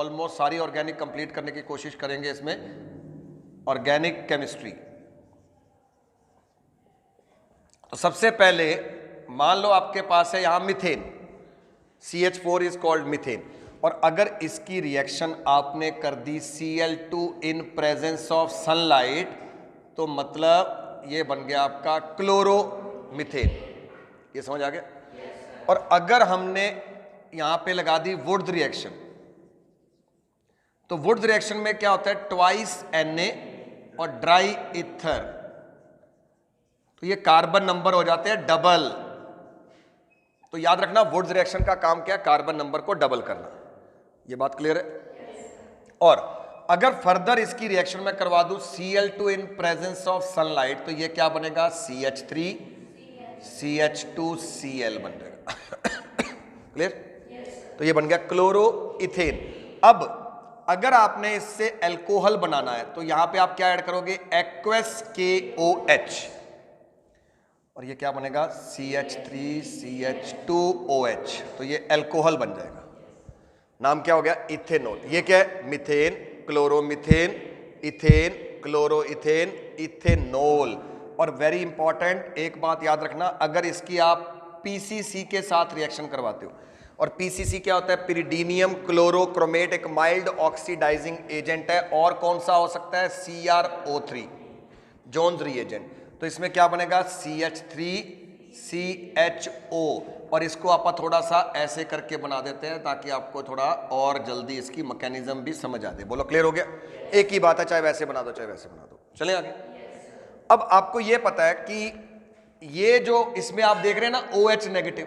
Almost सारी organic complete करने की कोशिश करेंगे इसमें। ऑर्गेनिक केमिस्ट्री, तो सबसे पहले मान लो आपके पास है यहां methane, CH4 is called methane, और अगर इसकी रिएक्शन आपने कर दी Cl2 in presence of sunlight, तो मतलब ये बन गया आपका क्लोरोमीथेन। ये समझ आ गया? और अगर हमने यहां पे लगा दी वुड्स रिएक्शन, तो वुड्स रिएक्शन में क्या होता है, ट्वाइस Na और ड्राई ईथर, तो ये कार्बन नंबर हो जाते हैं डबल। तो याद रखना वुड्स रिएक्शन का काम क्या है, कार्बन नंबर को डबल करना। ये बात क्लियर है? और अगर फर्दर इसकी रिएक्शन में करवा दूं Cl2 in presence of sunlight, तो ये क्या बनेगा, CH3 CH2Cl बन जाएगा। क्लियर? तो ये बन गया क्लोरोइथेन। अब अगर आपने इससे अल्कोहल बनाना है, तो यहां पे आप क्या ऐड करोगे, एक्वस KOH, और ये क्या बनेगा, CH3 CH2OH, तो ये अल्कोहल बन जाएगा। नाम क्या हो गया, इथेनॉल। ये क्या है, methane, chloromethane, ethane, chloroethane, ethanol. और वेरी इंपॉर्टेंट एक बात याद रखना, अगर इसकी आप PCC के साथ रिएक्शन करवाते हो, और PCC क्या होता है, पिरिडीनियम क्लोरोक्रोमेट, एक माइल्ड ऑक्सीडाइजिंग एजेंट है, और कौन सा हो सकता है, CrO3, जोन्स रिएजेंट। तो इसमें क्या बनेगा, CH3CHO, और इसको आप थोड़ा सा ऐसे करके बना देते हैं ताकि आपको थोड़ा और जल्दी इसकी मैकेनिज्म भी समझ आ जाए। बोलो क्लियर हो गया? एक ही बात है, चाहे वैसे बना दो चाहे वैसे बना दो। चलें आगे। अब आपको यह पता है कि ये जो इसमें आप देख रहे हैं ना OH नेगेटिव,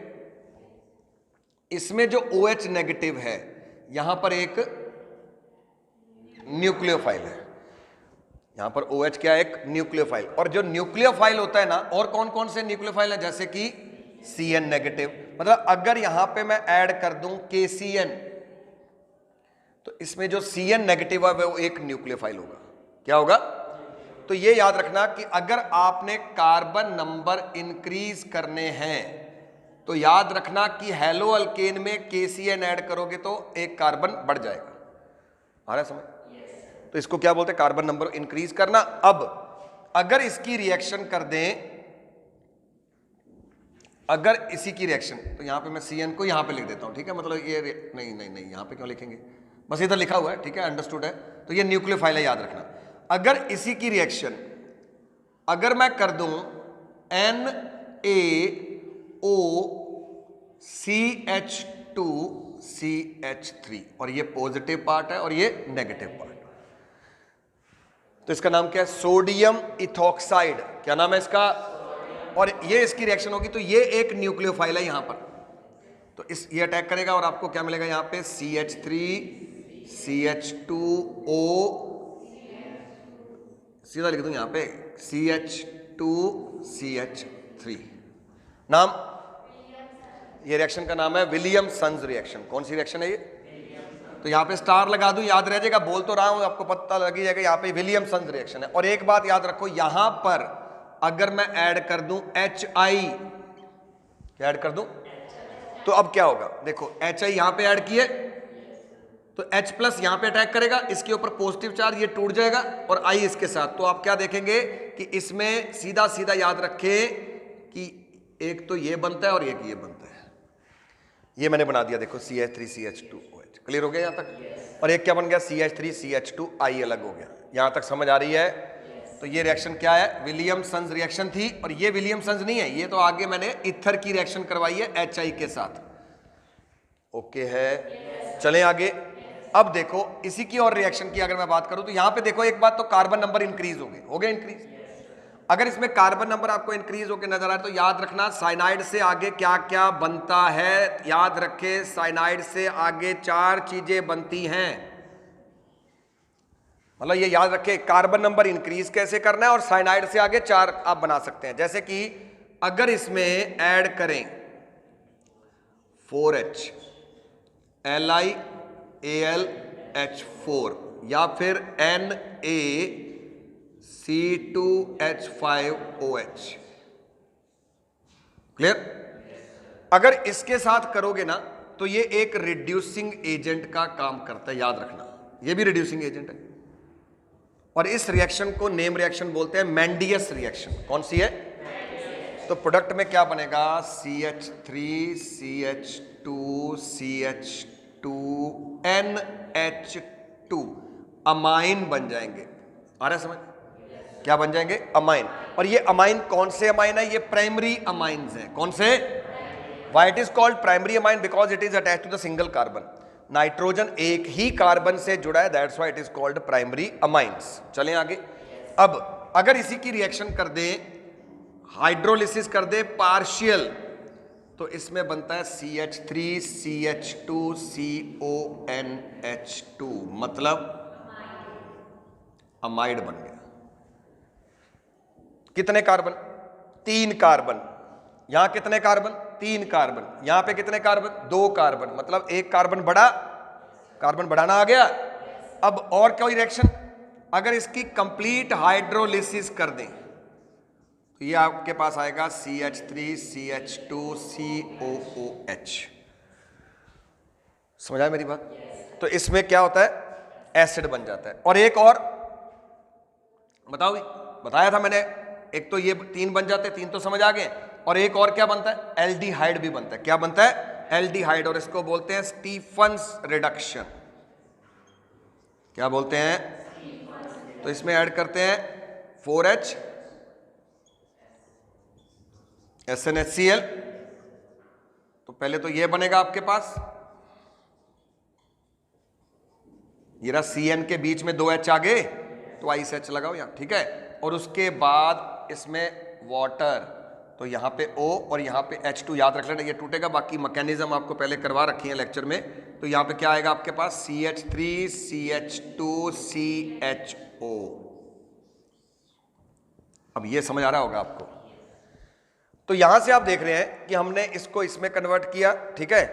इसमें जो OH नेगेटिव है यहां पर एक न्यूक्लियोफाइल है, यहां पर OH क्या है, एक न्यूक्लियोफाइल। और जो न्यूक्लियोफाइल होता है ना, और कौन कौन से न्यूक्लियोफाइल है, जैसे कि CN नेगेटिव, मतलब अगर यहां पे मैं ऐड कर दूं KCN, तो इसमें जो CN नेगेटिव है वो एक न्यूक्लियोफाइल होगा। क्या होगा? तो ये याद रखना कि अगर आपने कार्बन नंबर इंक्रीज करने हैं, तो याद रखना कि हेलो अल्केन में KCN ऐड करोगे तो एक कार्बन बढ़ जाएगा। आ रहा है समझ? तो इसको क्या बोलते हैं, कार्बन नंबर इंक्रीज करना। अब अगर इसकी रिएक्शन कर दें, अगर इसी की रिएक्शन, तो यहां पे मैं CN को यहां पे लिख देता हूं, ठीक है, मतलब ये नहीं नहीं नहीं, यहां पे क्यों लिखेंगे, बस इधर लिखा हुआ है, ठीक है, अंडरस्टूड है। तो ये न्यूक्लियोफाइल है, याद रखना। अगर इसी की रिएक्शन अगर मैं कर दूं NaOCH2CH3, और ये पॉजिटिव पार्ट है और ये नेगेटिव पार्ट, तो इसका नाम क्या है, सोडियम इथॉक्साइड। क्या नाम है इसका? और ये इसकी रिएक्शन होगी, तो ये एक न्यूक्लियोफाइल है यहां पर, तो इस ये अटैक करेगा और आपको क्या मिलेगा यहां पे, CH3 CH2O, सीधा लिख दूं यहां पे CH2CH3। नाम, ये रिएक्शन का नाम है विलियमसन्स रिएक्शन। कौन सी रिएक्शन है ये? तो यहां पे स्टार लगा दूं, याद रह जाएगा, बोल तो रहा हूं, आपको पता लग जाएगा, यहां पे विलियमसन्स रिएक्शन है। और एक बात याद रखो, यहां पर अगर मैं ऐड कर दूं HI, क्या ऐड कर दूं, तो अब क्या होगा, देखो HI यहां पे ऐड किए, तो H प्लस यहां पे अटैक करेगा, इसके ऊपर पॉजिटिव चार्ज, ये टूट जाएगा, और I इसके साथ। तो आप क्या देखेंगे कि इसमें सीधा सीधा याद रखें कि एक तो ये बनता है और एक ये बनता है। ये मैंने बना दिया, देखो CH3 CH2OH। क्लियर हो गया यहां तक? और एक क्या बन गया, CH3 CH2I अलग हो गया। यहां तक समझ आ रही है? तो ये रिएक्शन क्या है, विलियमसन्स रिएक्शन थी। और ये विलियमसन्स नहीं है, ये तो आगे मैंने ईथर की रिएक्शन करवाई है HI के साथ। ओके है, चलें आगे। अब देखो इसी की और रिएक्शन की अगर मैं बात करूं, तो यहां पे देखो एक बात, तो कार्बन नंबर इंक्रीज हो गए इंक्रीज। अगर इसमें कार्बन नंबर आपको इंक्रीज होकर नजर आए, तो याद रखना साइनाइड से आगे क्या क्या बनता है, याद रखे साइनाइड से आगे 4 चीजें बनती हैं। मतलब ये याद रखे, कार्बन नंबर इंक्रीज कैसे करना है, और साइनाइड से आगे 4 आप बना सकते हैं। जैसे कि अगर इसमें ऐड करें 4H LiAlH4 या फिर NaC2H5OH, क्लियर? अगर इसके साथ करोगे ना, तो ये एक रिड्यूसिंग एजेंट का काम करता है, याद रखना, ये भी रिड्यूसिंग एजेंट है। और इस रिएक्शन को नेम रिएक्शन बोलते हैं मैंडियस रिएक्शन। कौन सी है? तो प्रोडक्ट में क्या बनेगा? CH3 CH2 CH2 NH2 amine बन जाएंगे। आ रहा है समझ? क्या बन जाएंगे? अमाइन। और ये अमाइन कौन से अमाइन है? ये प्राइमरी अमाइंस हैं। कौन से? Why it is called primary amine? Because it is attached to the single carbon. Nitrogen एक ही कार्बन से जुड़ा है, that's why it is called primary amines. चलें आगे। अब अगर इसी की रिएक्शन कर दें, हाइड्रोलिसिस कर दे पार्शियल, तो इसमें बनता है CH3 CH2 CONH2, मतलब अमाइड बन गया। कितने कार्बन? 3 कार्बन। यहां कितने कार्बन? 3 कार्बन। यहां पे कितने कार्बन? 2 कार्बन, मतलब एक कार्बन बढ़ा, कार्बन बढ़ाना आ गया। अब और कोई रिएक्शन, अगर इसकी कंप्लीट हाइड्रोलिसिस कर दें तो ये आपके पास आएगा CH3 CH2 COOH। समझ आया मेरी बात? तो इसमें क्या होता है? एसिड बन जाता है। और एक और बताओ, बताया था मैंने, एक तो ये 3 बन जाते हैं, 3 तो समझ आ गए। और एक और क्या बनता है? एल्डिहाइड भी बनता है। क्या बनता है? एल्डिहाइड। और इसको बोलते हैं स्टीफन्स रिडक्शन। क्या बोलते हैं? तो इसमें ऐड करते हैं 4H SnHCl। तो पहले तो ये बनेगा आपके पास, ये रहा CN के बीच में 2H आ गए, तो ICH लगाओ यहां, ठीक है। और उसके बाद इसमें वाटर, तो यहां पे O और यहां पे H2 याद रख लेना, ये टूटेगा, बाकी मैकेनिज्म आपको पहले करवा रखी है लेक्चर में। तो यहां पे क्या आएगा आपके पास? CH3 CH2 CHO। अब ये समझ आ रहा होगा आपको। तो यहां से आप देख रहे हैं कि हमने इसको इसमें कन्वर्ट किया, ठीक है।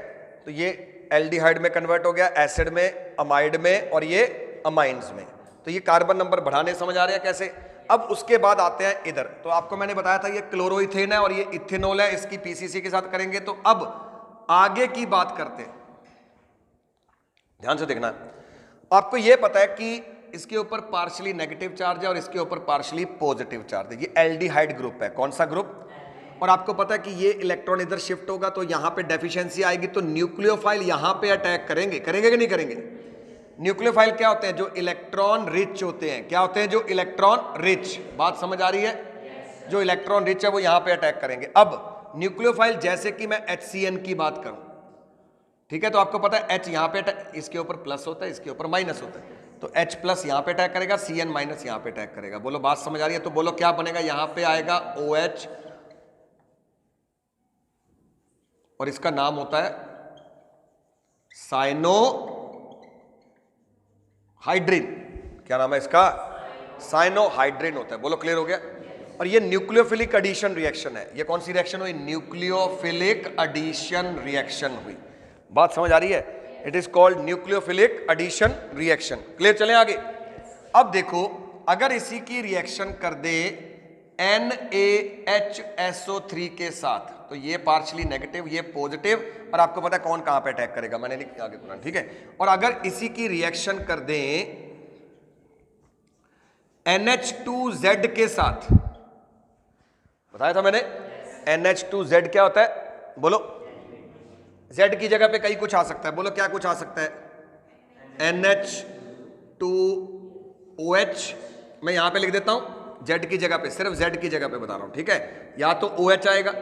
तो ये एल्डिहाइड में कन्वर्ट हो गया, एसिड में, अमाइड में, और ये अमाइंस में। तो ये कार्बन नंबर बढ़ाने समझ आ रहे हैं कैसे। अब उसके बाद आते हैं इधर। तो आपको मैंने बताया था ये क्लोरोइथेन है और ये इथेनॉल है, इसकी पीसीसी के साथ करेंगे। तो अब आगे की बात करते हैं, ध्यान से देखना। आपको ये पता है कि इसके ऊपर पार्शियली नेगेटिव चार्ज है और इसके ऊपर पार्शियली पॉजिटिव चार्ज है। ये एल्डिहाइड ग्रुप है। कौन सा ग्रुप? और आपको पता है कि ये इलेक्ट्रॉन इधर शिफ्ट होगा तो यहां पे डेफिशिएंसी आएगी, तो न्यूक्लियोफाइल यहां पे अटैक करेंगे। करेंगे कि नहीं करेंगे? न्यूक्लियोफाइल क्या होते हैं? जो इलेक्ट्रॉन रिच होते हैं। क्या होते हैं? जो इलेक्ट्रॉन रिच। बात समझ आ रही है? जो इलेक्ट्रॉन रिच है वो यहां पे अटैक करेंगे। अब न्यूक्लियोफाइल, जैसे कि मैं HCN की बात करूं, ठीक है, तो आपको पता है H यहां पे इसके ऊपर प्लस होता है, इसके ऊपर माइनस होता है। तो H प्लस यहां पे अटैक करेगा, CN माइनस यहां पे अटैक करेगा। बोलो बात समझ आ रही है? तो बोलो क्या बनेगा? यहां पे आएगा OH और इसका नाम होता है साइनो हाइड्रिन। क्या नाम है इसका? साइनोहाइड्रिन होता है। बोलो क्लियर हो गया? और ये न्यूक्लियोफिलिक एडिशन रिएक्शन है। ये कौन सी रिएक्शन हुई? न्यूक्लियोफिलिक एडिशन रिएक्शन हुई। बात समझ आ रही है? It is called nucleophilic addition reaction. Clear? चलें आगे। अब देखो, अगर इसी की रिएक्शन कर दे NaHSO3 के साथ, तो ये पार्शियली नेगेटिव, ये पॉजिटिव, और आपको पता है कौन कहां पे अटैक करेगा, मैंने नहीं आगे बोला, ठीक है। और अगर इसी की रिएक्शन कर दें NH2Z के साथ, बताया था मैंने, NH2Z क्या होता है? बोलो। Z की जगह पे कहीं कुछ आ सकता है। बोलो क्या कुछ आ सकता है? NH2OH। मैं यहां पे लिख देता हूं Z की जगह पे, सिर्फ Z की जगह पे बता रहा हूं, ठीक है। या तो OH आएगा,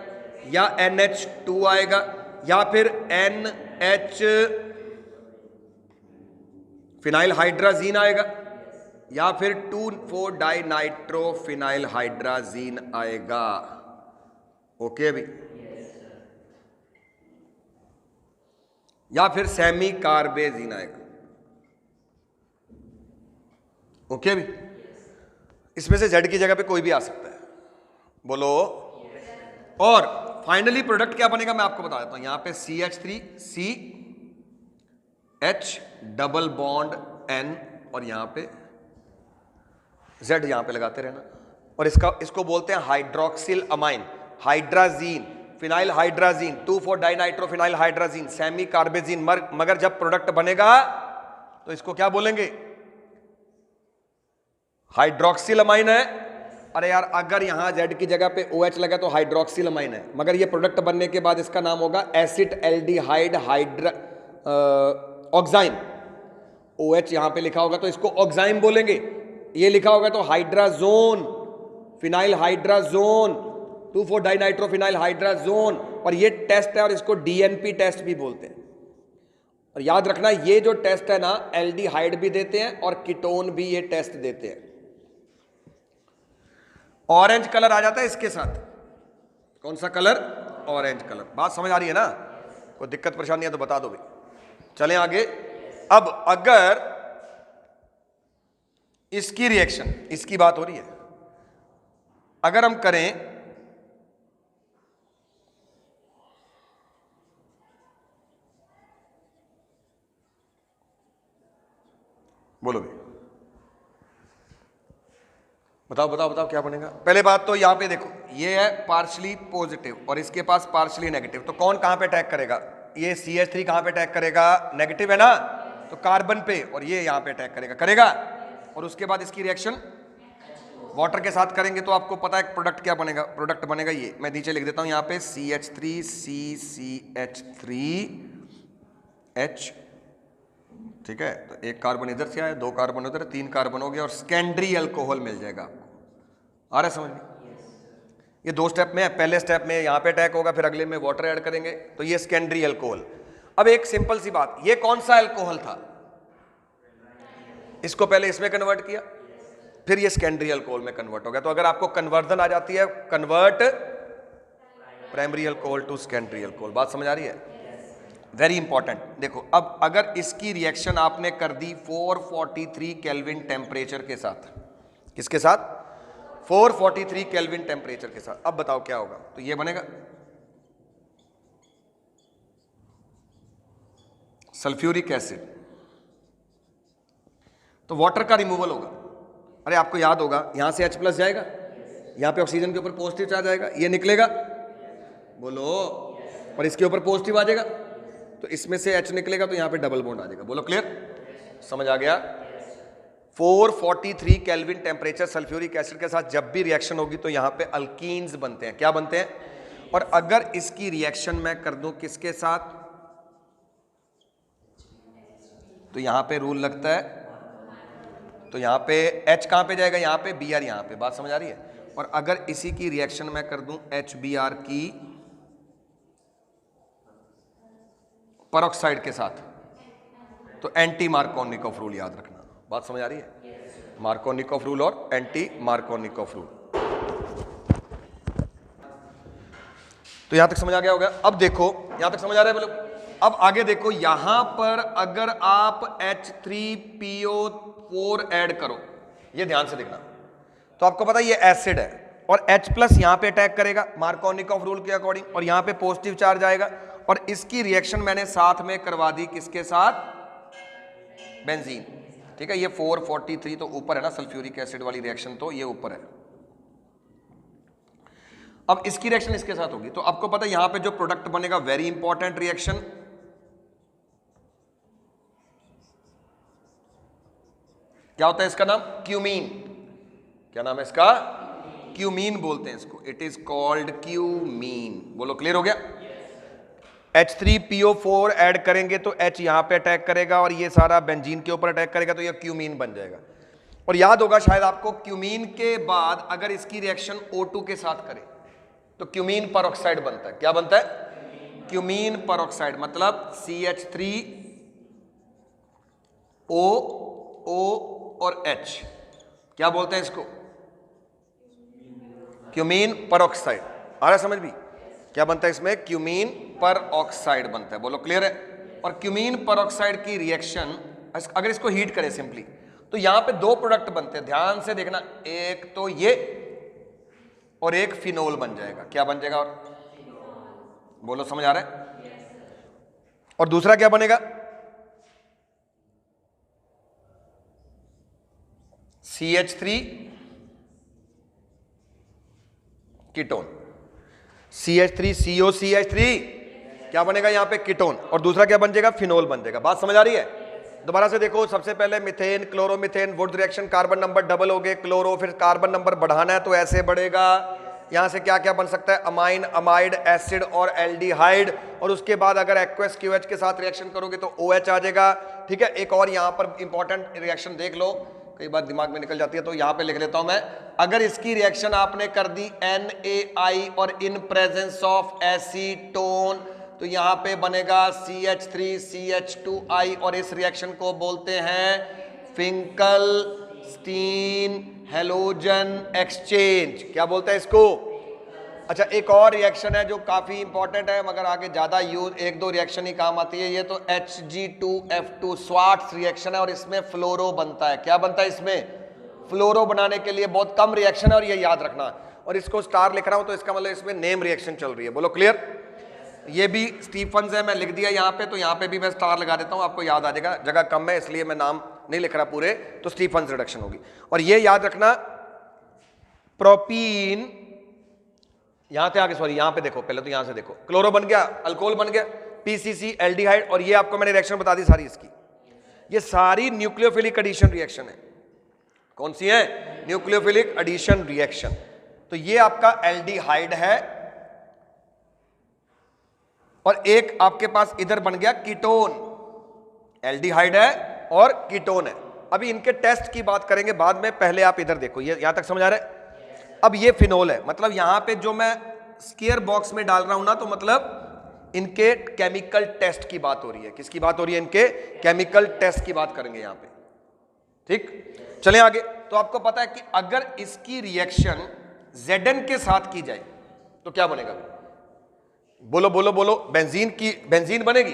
या NH2 आएगा, या फिर NH फिनाइल हाइड्राजीन आएगा, या फिर 2,4-डाइनाइट्रोफिनाइल हाइड्राजीन आएगा। ओके अभी? या फिर सेमी कार्बेजीन आएगा। ओके अभी? इसमें से Z की जगह पे कोई भी आ सकता है। बोलो। और फाइनली प्रोडक्ट क्या बनेगा मैं आपको बता देता हूं। यहां पे CH3 CH double bond N, और यहां पे Z यहां पे लगाते रहना। और इसको बोलते हैं hydroxyl amine, hydrazine. Phenyl hydrazine, 2,4 dinitrophenyl hydrazine, semi carbazine. मगर जब प्रोडक्ट बनेगा तो इसको क्या बोलेंगे? हाइड्रोक्सिल अमाइन है। अरे यार, अगर यहां Z की जगह पे OH लगा तो हाइड्रोक्सिल अमाइन है, मगर ये प्रोडक्ट बनने के बाद इसका नाम होगा एसिड एल्डिहाइड ऑक्साइम। OH यहां पे लिखा होगा तो इसको ऑक्साइम बोलेंगे, ये लिखा होगा तो hydrazone, phenyl hydrazone, 2,4 dinitrophenyl hydrazone. और ये टेस्ट है और इसको DNP टेस्ट भी बोलते हैं। और याद रखना, ये जो टेस्ट है ना, एल्डिहाइड भी देते हैं और कीटोन भी ये टेस्ट देते हैं। ऑरेंज कलर आ जाता है इसके साथ। कौन सा कलर? Orange colour. बात समझ आ रही है ना? कोई दिक्कत परेशानी है तो बता दो भाई। चलें आगे। अब अगर इसकी रिएक्शन, इसकी बात हो रही है, अगर हम करें बोलो भाई, बताओ बताओ बताओ क्या बनेगा? पहले बात तो यहां पे देखो, ये है पार्शली पॉजिटिव और इसके पास पार्शली नेगेटिव, तो कौन कहां पे अटैक करेगा? ये CH3 कहां पे अटैक करेगा? नेगेटिव है ना, तो कार्बन पे, और ये यहां पे अटैक करेगा, करेगा। और उसके बाद इसकी रिएक्शन वाटर के साथ करेंगे तो आपको पता है प्रोडक्ट क्या बनेगा? प्रोडक्ट बनेगा ये, मैं नीचे लिख देता हूं यहां पे CH3 CCH3H, ठीक है। तो एक कार्बन इधर से आया, 2 कार्बन उधर, 3 कार्बन हो गया और सेकेंडरी अल्कोहल मिल जाएगा आपको। आ रहा है समझ में? ये 2 स्टेप में है। पहले स्टेप में यहां पे अटैक होगा, फिर अगले में वाटर ऐड करेंगे, तो ये सेकेंडरी अल्कोहल। अब एक सिंपल सी बात, ये कौन सा अल्कोहल था? इसको पहले इसमें कन्वर्ट किया, फिर ये सेकेंडरी अल्कोहल में कन्वर्ट हो गया। तो अगर आपको कन्वर्जन आ जाती है, convert primary alcohol to secondary alcohol. बात समझ आ रही है? Very important. देखो, अब अगर इसकी रिएक्शन आपने कर दी 443 केल्विन टेम्परेचर के साथ, किसके साथ? 443 केल्विन टेम्परेचर के साथ। अब बताओ क्या होगा? तो ये बनेगा सल्फ्यूरिक एसिड, तो वाटर का रिमूवल होगा। अरे आपको याद होगा, यहां से H+ जाएगा, यहां पे ऑक्सीजन के ऊपर पॉजिटिव चार्ज आएगा, ये निकलेगा, बोलो, और इसके ऊपर पॉजिटिव आ जाएगा, तो इसमें से H निकलेगा तो यहां पे डबल बॉन्ड आ जाएगा। बोलो क्लियर? समझ आ गया? 443 केल्विन टेम्परेचर सल्फ्यूरिक एसिड के साथ जब भी रिएक्शन होगी तो यहां पे अल्कीन्स बनते हैं। क्या बनते हैं? और अगर इसकी रिएक्शन मैं कर दूं किसके साथ, तो यहां पे रूल लगता है, तो यहां पे H कहां पे जाएगा? यहां पे Br, यहां पे। बात समझ आ रही है? और अगर इसी की रिएक्शन मैं कर दूं HBr की परऑक्साइड के साथ, तो एंटी मार्कोनिकोव रूल याद रखना। बात समझ आ रही है? मार्कोनिकोव रूल और एंटी मार्कोनिकोव रूल। तो यहां तक समझ आ गया होगा। अब देखो, यहां तक समझ आ रहा है बोलो? अब आगे देखो, यहां पर अगर आप H3PO4 ऐड करो, ये ध्यान से देखना, तो आपको पता है ये एसिड है और H+ यहां पे अटैक करेगा मार्कोनिकोव रूल के अकॉर्डिंग, और यहां पे पॉजिटिव चार्ज आएगा, और इसकी रिएक्शन मैंने साथ में करवा दी किसके साथ? बेंजीन। ठीक है, ये 443 तो ऊपर है ना, सल्फ्यूरिक एसिड वाली रिएक्शन तो ये ऊपर है। अब इसकी रिएक्शन इसके साथ होगी, तो आपको पता है यहां पे जो प्रोडक्ट बनेगा, वेरी इंपॉर्टेंट रिएक्शन, क्या होता है इसका नाम? क्यूमीन। क्या नाम है इसका? क्यूमीन बोलते हैं इसको। It is called cumene. बोलो क्लियर हो गया? H3PO4 ऐड करेंगे तो H यहां पे अटैक करेगा और ये सारा बेंजीन के ऊपर अटैक करेगा, तो ये क्यूमीन बन जाएगा। और याद होगा शायद आपको, क्यूमीन के बाद अगर इसकी रिएक्शन O2 के साथ करें तो क्यूमीन परऑक्साइड बनता है। क्या बनता है? क्यूमीन परऑक्साइड, मतलब CH3O, O और H, क्या बोलते हैं इसको? Cumene peroxide. आ रहा समझ भी? क्या बनता है इसमें? क्यूमीन परऑक्साइड बनता है। बोलो क्लियर है? और क्यूमीन परऑक्साइड की रिएक्शन अगर इसको हीट करें सिंपली, तो यहां पे 2 प्रोडक्ट बनते हैं, ध्यान से देखना, एक तो ये और एक फिनोल बन जाएगा। क्या बन जाएगा? और बोलो समझ आ रहा है? और दूसरा क्या बनेगा? CH3 ketone. CH3COCH3 क्या बनेगा यहाँ पे? कीटोन। और दूसरा क्या बन जाएगा? फिनोल बन जाएगा। बात समझ आ रही है? दोबारा से देखो, सबसे पहले methane chloromethane would reaction, carbon number double हो गए क्लोरो, फिर कार्बन नंबर बढ़ाना है तो ऐसे बढ़ेगा। यहां से क्या क्या बन सकता है? अमाइन, अमाइड, एसिड और एल्डिहाइड। और उसके बाद अगर एक्वस QH के साथ रिएक्शन करोगे तो OH आ जाएगा। ठीक है, एक और यहां पर इंपॉर्टेंट रिएक्शन देख लो, कई बार दिमाग में निकल जाती है तो यहां पे लिख लेता हूं मैं। अगर इसकी रिएक्शन आपने कर दी NaI और इन प्रेजेंस ऑफ एसीटोन तो यहां पे बनेगा CH3CH2I और इस रिएक्शन को बोलते हैं फिंकल स्टीन हैलोजन एक्सचेंज। क्या बोलते हैं इसको? अच्छा, एक और रिएक्शन है जो काफी इंपॉर्टेंट है मगर आगे ज्यादा यूज, एक दो रिएक्शन ही काम आती है। ये तो Hg2F2 स्वार्ट्स रिएक्शन है और इसमें फ्लोरो बनता है। क्या बनता है इसमें? फ्लोरो बनाने के लिए बहुत कम रिएक्शन है और ये याद रखना। और इसको स्टार लिख रहा हूं तो इसका मतलब इसमें नेम रिएक्शन चल रही है। बोलो क्लियर? ये भी स्टीफन्स है, मैं लिख दिया यहाँ पे, तो यहाँ पे भी मैं स्टार लगा देता हूँ, आपको याद आ जाएगा। जगह कम है इसलिए मैं नाम नहीं लिख रहा पूरे, तो स्टीफन्स रिडक्शन होगी। और ये याद रखना प्रोपीन, यहां से आगे, सॉरी यहां पे देखो, पहले तो यहां से देखो, क्लोरो बन गया, अल्कोहल बन गया, PCC एल्डिहाइड, और ये आपको मैंने रिएक्शन बता दी सारी इसकी। ये सारी न्यूक्लियोफिलिक एडिशन रिएक्शन है। कौन सी है? Nucleophilic addition reaction. तो ये आपका एल्डिहाइड है और एक आपके पास इधर बन गया कीटोन। एल्डिहाइड है और कीटोन है। अभी इनके टेस्ट की बात करेंगे बाद में, पहले आप इधर देखो। ये यहां तक समझ आ रहा है? अब ये फिनोल है, मतलब यहां पे जो मैं स्क्वायर बॉक्स में डाल रहा हूं ना, तो मतलब इनके केमिकल टेस्ट की बात हो रही है। किसकी बात हो रही है? इनके केमिकल टेस्ट की बात करेंगे यहां पे। ठीक, चलें आगे। तो आपको पता है कि अगर इसकी रिएक्शन Zn के साथ की जाए तो क्या बनेगा? बोलो बोलो बोलो। बेंजीन बनेगी।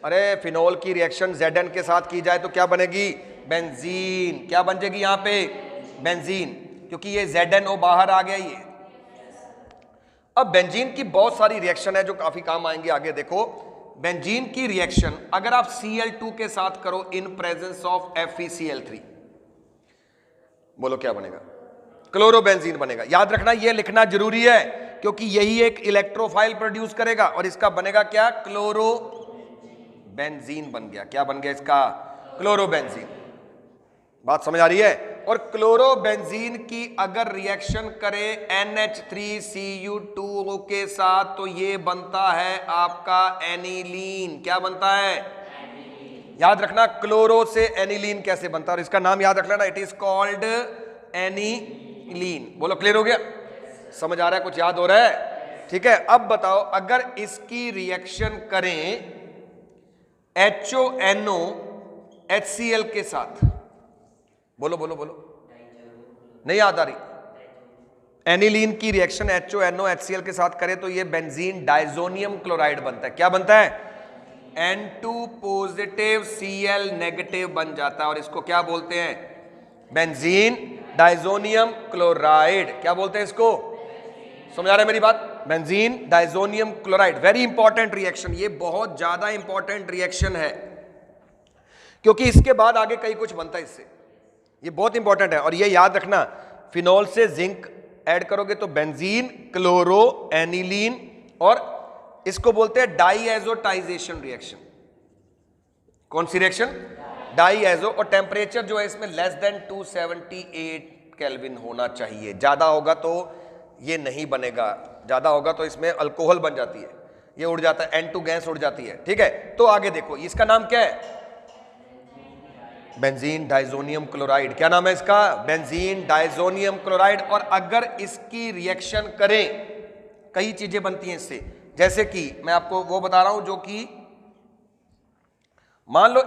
अरे फिनोल की रिएक्शन Zn के साथ की जाए तो क्या बनेगी? बेंजीन। क्या बन जाएगी यहां पे? बेंजीन, क्योंकि ये ZnO बाहर आ गया ये। अब बेंजीन की बहुत सारी रिएक्शन है जो काफी काम आएंगे आगे। देखो, बेंजीन की रिएक्शन अगर आप Cl2 के साथ करो इन प्रेजेंस ऑफ FeCl3, बोलो क्या बनेगा? क्लोरोबेंजीन बनेगा। याद रखना, ये लिखना जरूरी है क्योंकि यही एक इलेक्ट्रोफाइल प्रोड्यूस करेगा और इसका बनेगा क्या? क्लोरोबेंजीन बन गया। क्या बन गया इसका? क्लोरोबेंजीन। बात समझ आ रही है? और क्लोरोबेंजीन की अगर रिएक्शन करे NH3Cu2O के साथ तो ये बनता है आपका एनिलीन। क्या बनता है? याद रखना, क्लोरो से एनिलीन कैसे बनता है और इसका नाम याद रख लेना, इट इज कॉल्ड एनिलीन। बोलो क्लियर हो गया? समझ आ रहा है? कुछ याद हो रहा है? ठीक है, अब बताओ अगर इसकी रिएक्शन करें HONO HCl के साथ, बोलो बोलो बोलो, नहीं याद आ रही? एनिलीन की रिएक्शन HONO HCl के साथ करे तो ये बेंजीन डाइजोनियम क्लोराइड बनता है। क्या बनता है? N2 पॉजिटिव Cl नेगेटिव बन जाता है और इसको क्या बोलते हैं? Benzene diazonium chloride. क्या बोलते हैं इसको? समझ आ रहा है मेरी बात? Benzene diazonium chloride. Very important reaction, ये बहुत ज्यादा इंपॉर्टेंट रिएक्शन है क्योंकि इसके बाद आगे कई कुछ बनता है इससे। ये बहुत इंपॉर्टेंट है और ये याद रखना, फिनोल से जिंक ऐड करोगे तो बेंजीन, क्लोरो, एनिलीन, और इसको बोलते हैं डाईएजोटाइजेशन रिएक्शन। कौन सी रिएक्शन? डाईएजो। और टेम्परेचर जो है इसमें लेस देन 278 केल्विन होना चाहिए। ज्यादा होगा तो ये नहीं बनेगा, ज्यादा होगा तो इसमें अल्कोहल बन जाती है, ये उड़ जाता है, N2 गैस उड़ जाती है। ठीक है, तो आगे देखो, इसका नाम क्या है? Benzene diazonium chloride. क्या नाम है इसका? Benzene diazonium chloride. और अगर इसकी रिएक्शन करें, कई चीजें बनती हैं इससे, जैसे कि मैं आपको वो बता रहा हूं जो कि मान लो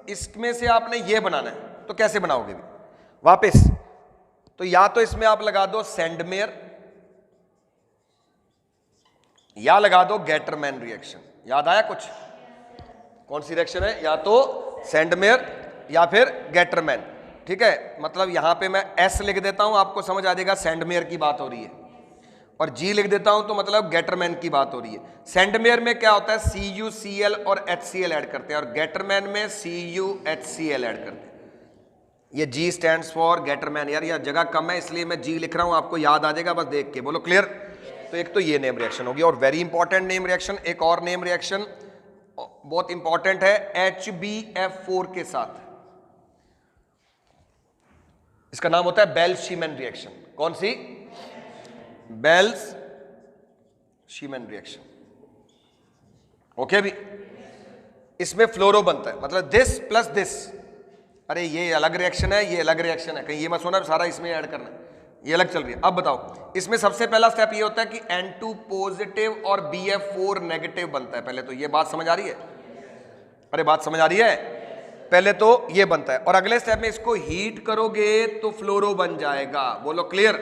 इसमें से आपने ये बनाना है तो कैसे बनाओगे भी वापस? तो या तो इसमें आप लगा दो सैंडमेयर या लगा दो गेटरमैन रिएक्शन। याद आया कुछ? कौन सी रिएक्शन है? या तो सैंडमेयर या फिर गेटरमैन। ठीक है, मतलब यहां पे मैं S लिख देता हूं, आपको समझ आ जाएगा सैंडमेयर की बात हो रही है, और G लिख देता हूं तो मतलब गेटरमैन की बात हो रही है। सैंडमेयर में क्या होता है? CuCl और HCl ऐड करते हैं और गेटरमैन में CuHCl ऐड करते हैं। ये G स्टैंड्स फॉर गेटरमैन। यार यह जगह कम है इसलिए मैं G लिख रहा हूं, आपको याद आ जाएगा बस देख के। बोलो क्लियर? तो एक तो ये नेम रिएक्शन होगी, और वेरी इंपॉर्टेंट नेम रिएक्शन, एक और नेम रिएक्शन बहुत इंपॉर्टेंट है HbF4 के साथ, इसका नाम होता है बेल्स-शीमैन रिएक्शन। कौन सी? बेल्स-शीमैन रिएक्शन। ओके भी, इसमें फ्लोरो बनता है, मतलब दिस प्लस दिस। अरे ये अलग रिएक्शन है, ये अलग रिएक्शन है, कहीं ये मत सोना सारा इसमें ऐड करना है, ये अलग चल रही है। अब बताओ, इसमें सबसे पहला स्टेप ये होता है कि N2 पॉजिटिव और BF4 नेगेटिव बनता है। पहले तो ये बात समझ आ रही है? अरे बात समझ आ रही है? पहले तो ये बनता है, और अगले स्टेप में इसको हीट करोगे तो फ्लोरो बन जाएगा। बोलो क्लियर?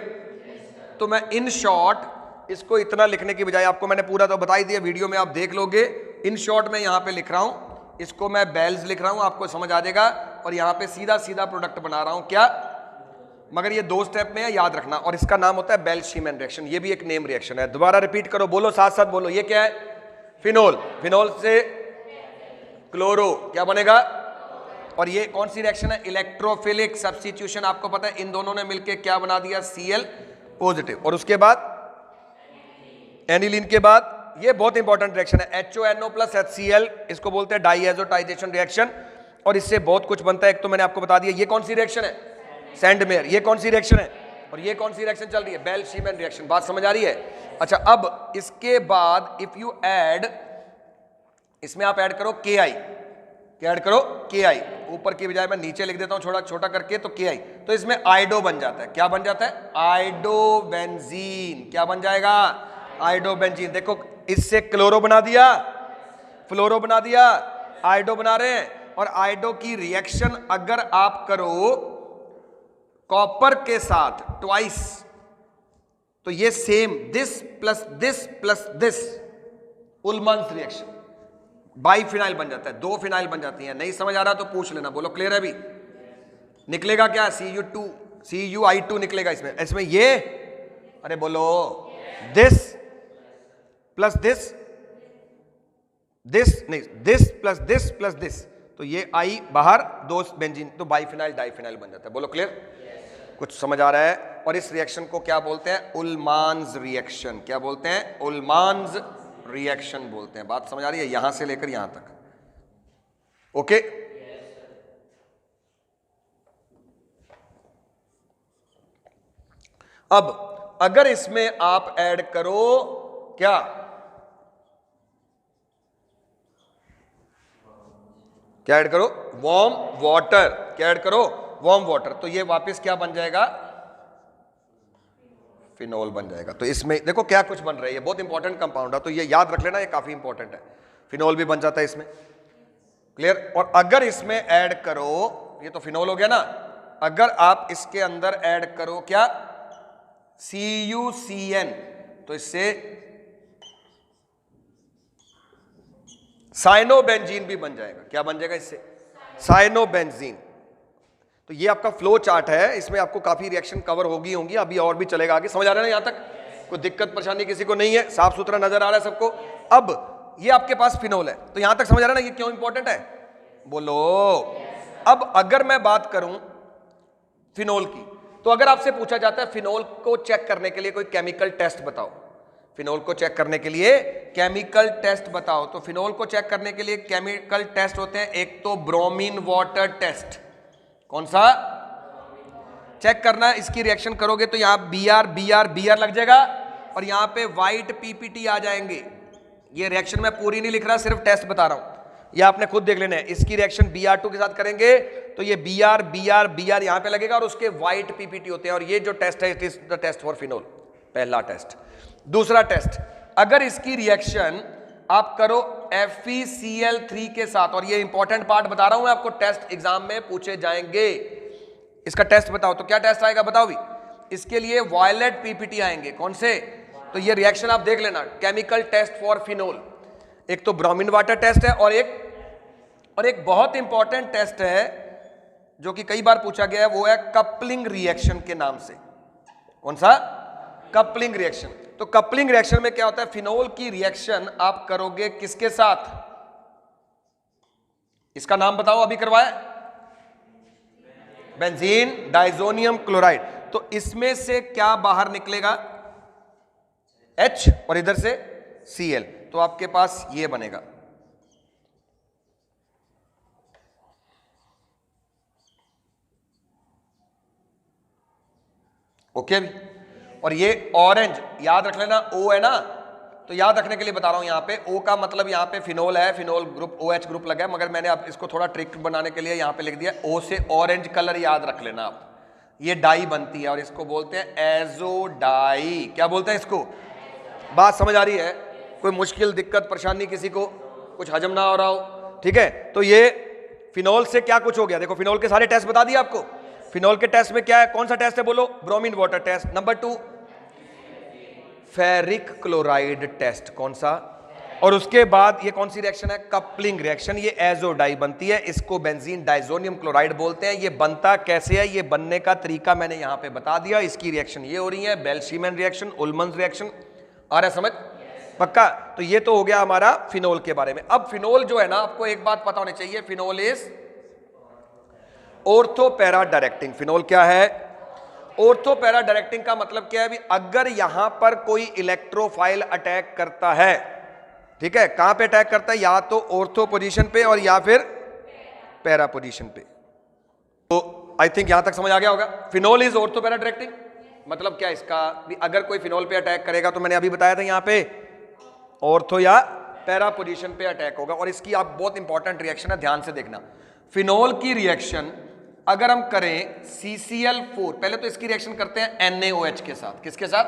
तो मैं इन शॉर्ट इसको इतना लिखने की बजाय, आपको मैंने पूरा तो बता ही दिया, वीडियो में आप देख लोगे। इन शॉर्ट में यहां पे लिख रहा हूं, इसको मैं बेल्स लिख रहा हूं, आपको समझ आ जाएगा, और यहां पे सीधा सीधा प्रोडक्ट बना रहा हूं। क्या? मगर ये दो स्टेप में है, याद रखना, और इसका नाम होता है बेल्स-शीमैन रिएक्शन। ये भी एक नेम रिएक्शन है। दोबारा रिपीट करो, बोलो साथ साथ बोलो, ये क्या है? फिनोल। फिनोल से क्लोरो क्या बनेगा? और ये कौन सी रिएक्शन है? Electrophilic substitution. आपको पता है इन दोनों ने मिलकर क्या बना दिया? Cl positive. और उसके बाद एनिलीन के बाद ये बहुत इंपॉर्टेंट रिएक्शन है HONO प्लस HCl, इसको बोलते हैं डाइएजोटाइजेशन रिएक्शन, और इससे बहुत कुछ बनता है। एक तो मैंने आपको बता दिया, ये कौन सी रिएक्शन है? सैंडमेयर। ये कौन सी रिएक्शन है? और ये कौन सी रिएक्शन चल रही है? बेल्स-शीमैन रिएक्शन। बात समझ आ रही है? अच्छा, अब इसके बाद इफ यू ऐड, इसमें आप ऐड करो KI। क्या ऐड करो? KI। ऊपर की बजाय मैं नीचे लिख देता हूं छोटा छोटा करके, तो KI। तो इसमें आइडो बन जाता है। क्या बन जाता है? आइडोबेंजीन। क्या बन जाएगा? आइडोबेंजीन। देखो, इससे क्लोरो बना दिया, फ्लोरो बना दिया, आइडो बना रहे हैं। और आइडो की रिएक्शन अगर आप करो कॉपर के साथ ट्वाइस, तो ये same this plus this plus this, Ullmann's reaction, biphenyl बन जाता है। दो फिनाइल बन जाती हैं। नहीं समझ आ रहा तो पूछ लेना। बोलो क्लियर है? भी निकलेगा क्या? CuI2 निकलेगा इसमें। इसमें ये, अरे बोलो, दिस प्लस दिस, दिस नहीं, this plus this plus this, तो ये आई बाहर, दो बेंजीन, तो बाइफिनाइल डाइफिनाइल बन जाता है। बोलो क्लियर? कुछ समझ आ रहा है? और इस रिएक्शन को क्या बोलते हैं? उल्मान्स रिएक्शन। क्या बोलते हैं? उल्मान्स रिएक्शन बोलते हैं। बात समझ आ रही है? यहां से लेकर यहां तक। ओके? अब अगर इसमें आप ऐड करो क्या? क्या ऐड करो? Warm water. क्या ऐड करो? Warm water. तो ये वापस क्या बन जाएगा? फिनोल बन जाएगा। तो इसमें देखो क्या कुछ बन रहा है, ये बहुत इंपॉर्टेंट कंपाउंड है, तो ये याद रख लेना, ये काफी इंपॉर्टेंट है। फिनोल भी बन जाता है इसमें। क्लियर? और अगर इसमें ऐड करो, ये तो फिनोल हो गया ना, अगर आप इसके अंदर ऐड करो क्या? CuCN, तो इससे साइनोबेंजीन भी बन जाएगा। क्या बन जाएगा इससे? साइनोबेंजीन। तो ये आपका फ्लो चार्ट है, इसमें आपको काफी रिएक्शन कवर होगी अभी और भी चलेगा आगे। समझ आ रहा है ना? यहां तक कोई दिक्कत परेशानी किसी को नहीं है? साफ सुथरा नजर आ रहा है सबको? अब ये आपके पास फिनोल है, तो यहां तक समझ आ रहा है ना? ये क्यों इंपॉर्टेंट है? बोलो। अब अगर मैं बात करूं फिनोल की, तो अगर आपसे पूछा जाता है फिनोल को चेक करने के लिए कोई केमिकल टेस्ट बताओ, फिनोल को चेक करने के लिए केमिकल टेस्ट बताओ, तो फिनोल को चेक करने के लिए केमिकल टेस्ट होते हैं। एक तो ब्रोमीन वाटर टेस्ट। कौन सा? चेक करना है, इसकी रिएक्शन करोगे तो यहां Br लग जाएगा, और यहां पे व्हाइट PPT आ जाएंगे। ये रिएक्शन मैं पूरी नहीं लिख रहा, सिर्फ टेस्ट बता रहा हूं, ये आपने खुद देख लेना है। इसकी रिएक्शन Br2 के साथ करेंगे तो ये Br यहां पे लगेगा, और उसके व्हाइट PPT होते हैं। और ये जो टेस्ट है, it is the test for phenol, पहला टेस्ट। दूसरा टेस्ट, अगर इसकी रिएक्शन आप करो FeCl3 के साथ, और ये इंपॉर्टेंट पार्ट बता रहा हूं मैं आपको, टेस्ट एग्जाम में पूछे जाएंगे। इसका टेस्ट बताओ, तो क्या टेस्ट आएगा बताओ भी? इसके लिए वायलेट PPT आएंगे। कौन से? तो ये रिएक्शन आप देख लेना, केमिकल टेस्ट फॉर फिनोल। एक तो ब्रोमीन वाटर टेस्ट है, और एक बहुत इंपॉर्टेंट टेस्ट है जो कि कई बार पूछा गया है, वो है कपलिंग रिएक्शन के नाम से। कौन सा? Coupling reaction. तो कपलिंग रिएक्शन में क्या होता है? फिनोल की रिएक्शन आप करोगे किसके साथ? इसका नाम बताओ, अभी करवाया, बेंजीन डाइजोनियम क्लोराइड। तो इसमें से क्या बाहर निकलेगा? H और इधर से Cl, तो आपके पास ये बनेगा। ओके भी। और ये ऑरेंज याद रख लेना, O है ना, तो याद रखने के लिए बता रहा हूं, यहां पे O का मतलब यहां पे फिनोल है, फिनोल ग्रुप OH ग्रुप लगा है, मगर मैंने अब इसको थोड़ा ट्रिक बनाने के लिए यहां पे लिख दिया O से ऑरेंज कलर, याद रख लेना आप। ये डाई बनती है और इसको बोलते हैं एजो डाई। क्या बोलते हैं इसको? बात समझ आ रही है? कोई मुश्किल दिक्कत परेशानी किसी को, कुछ हजम ना हो रहा हो? ठीक है, तो ये फिनोल से क्या कुछ हो गया, देखो फिनोल के सारे टेस्ट बता दिए आपको। फिनोल के टेस्ट में क्या है, कौन सा टेस्ट है बोलो? Bromine water test. Number 2 ferric chloride test, कौन सा? और उसके बाद ये कौन सी रिएक्शन है? Coupling reaction. ये एजो डाई बनती है, इसको बेंजीन डाइजोनियम क्लोराइड बोलते हैं। ये बनता कैसे है, ये बनने का तरीका मैंने यहां पे बता दिया। इसकी रिएक्शन ये हो रही है, बेल्शीमैन रिएक्शन, उल्मन्स रिएक्शन। आ रहा है समझ? पक्का? तो ये तो हो गया हमारा फिनोल के बारे में। अब फिनोल जो है ना, आपको एक बात पता होनी चाहिए, phenol is ortho para directing. Phenol क्या है? ऑर्थो पैरा डायरेक्टिंग का मतलब क्या है? भी अगर यहां पर कोई इलेक्ट्रोफाइल अटैक करता है, ठीक है, कहां पे अटैक करता है? या तो ऑर्थो पोजीशन पे और या फिर पैरा पोजीशन पे। तो आई थिंक यहां तक समझ आ गया होगा। Phenol is ortho para directing मतलब क्या इसका? भी अगर कोई फिनोल पे अटैक करेगा तो मैंने अभी बताया था यहां पे ऑर्थो या पैरा पोजीशन पे अटैक होगा। और इसकी आप बहुत इंपॉर्टेंट रिएक्शन है, ध्यान से देखना। फिनोल की रिएक्शन अगर हम करें CCl4, पहले तो इसकी रिएक्शन करते हैं NaOH के साथ। किसके साथ?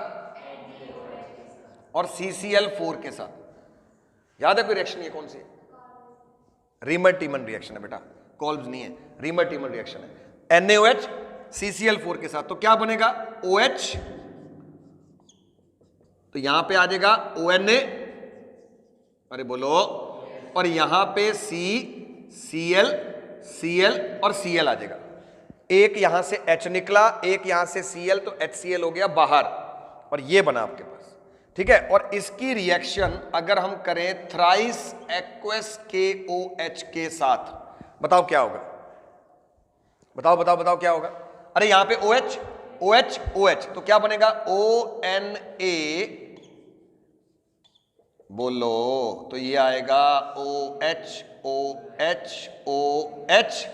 और CCl4 के साथ। याद है कोई रिएक्शन? ये कौन सी? रीमर टीमन रिएक्शन है बेटा, कॉल्ब्स नहीं है, रीमर टीमन रिएक्शन है। NaOH CCl4 के साथ, तो क्या बनेगा? OH, तो यहां पे आ जाएगा ONA, अरे बोलो, और यहां पे Cl और Cl आ जाएगा। एक यहां से H निकला, एक यहां से Cl, तो HCl हो गया बाहर, और ये बना आपके पास। ठीक है, और इसकी रिएक्शन अगर हम करें थ्राइस एक्वस KOH के साथ, बताओ क्या होगा? बताओ बताओ बताओ क्या होगा? अरे यहां पे OH OH OH, तो क्या बनेगा? ONA, बोलो, तो ये आएगा OH OH OH।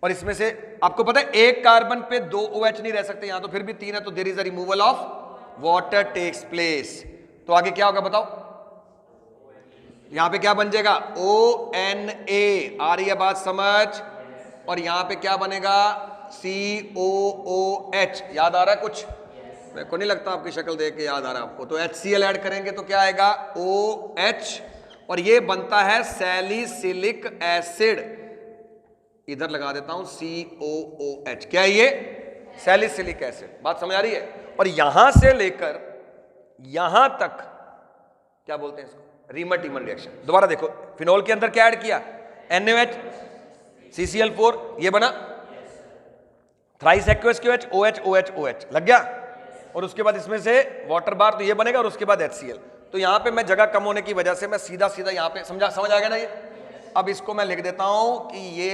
और इसमें से आपको पता है एक कार्बन पे 2 OH नहीं रह सकते, यहां तो फिर भी 3 है, तो there is a removal of water takes place. तो आगे क्या होगा बताओ? यहां पे क्या बन जाएगा? ONA। आ रही है बात समझ? और यहां पे क्या बनेगा? COOH। याद आ रहा है कुछ? मेरे को नहीं लगता आपकी शक्ल देख के याद आ रहा है आपको। तो HCl ऐड करेंगे तो क्या आएगा? OH, और ये बनता है सैलिसिलिक एसिड। इधर लगा देता हूं COOH। क्या है ये? Salicylic acid. बात समझ आ रही है? और यहां से लेकर यहां तक क्या बोलते हैं इसको? Reamer टीमन reaction. दोबारा देखो, फिनोल के अंदर क्या ऐड किया? NaOH CCl4, ये बना thrice aqueous KOH OH OH OH, लग गया। और उसके बाद इसमें से वाटर बार, तो ये बनेगा, और उसके बाद HCl। तो यहां पे मैं जगह कम होने की वजह से मैं सीधा सीधा यहां पे समझ आ गया ना ये? अब इसको मैं लिख देता हूं कि ये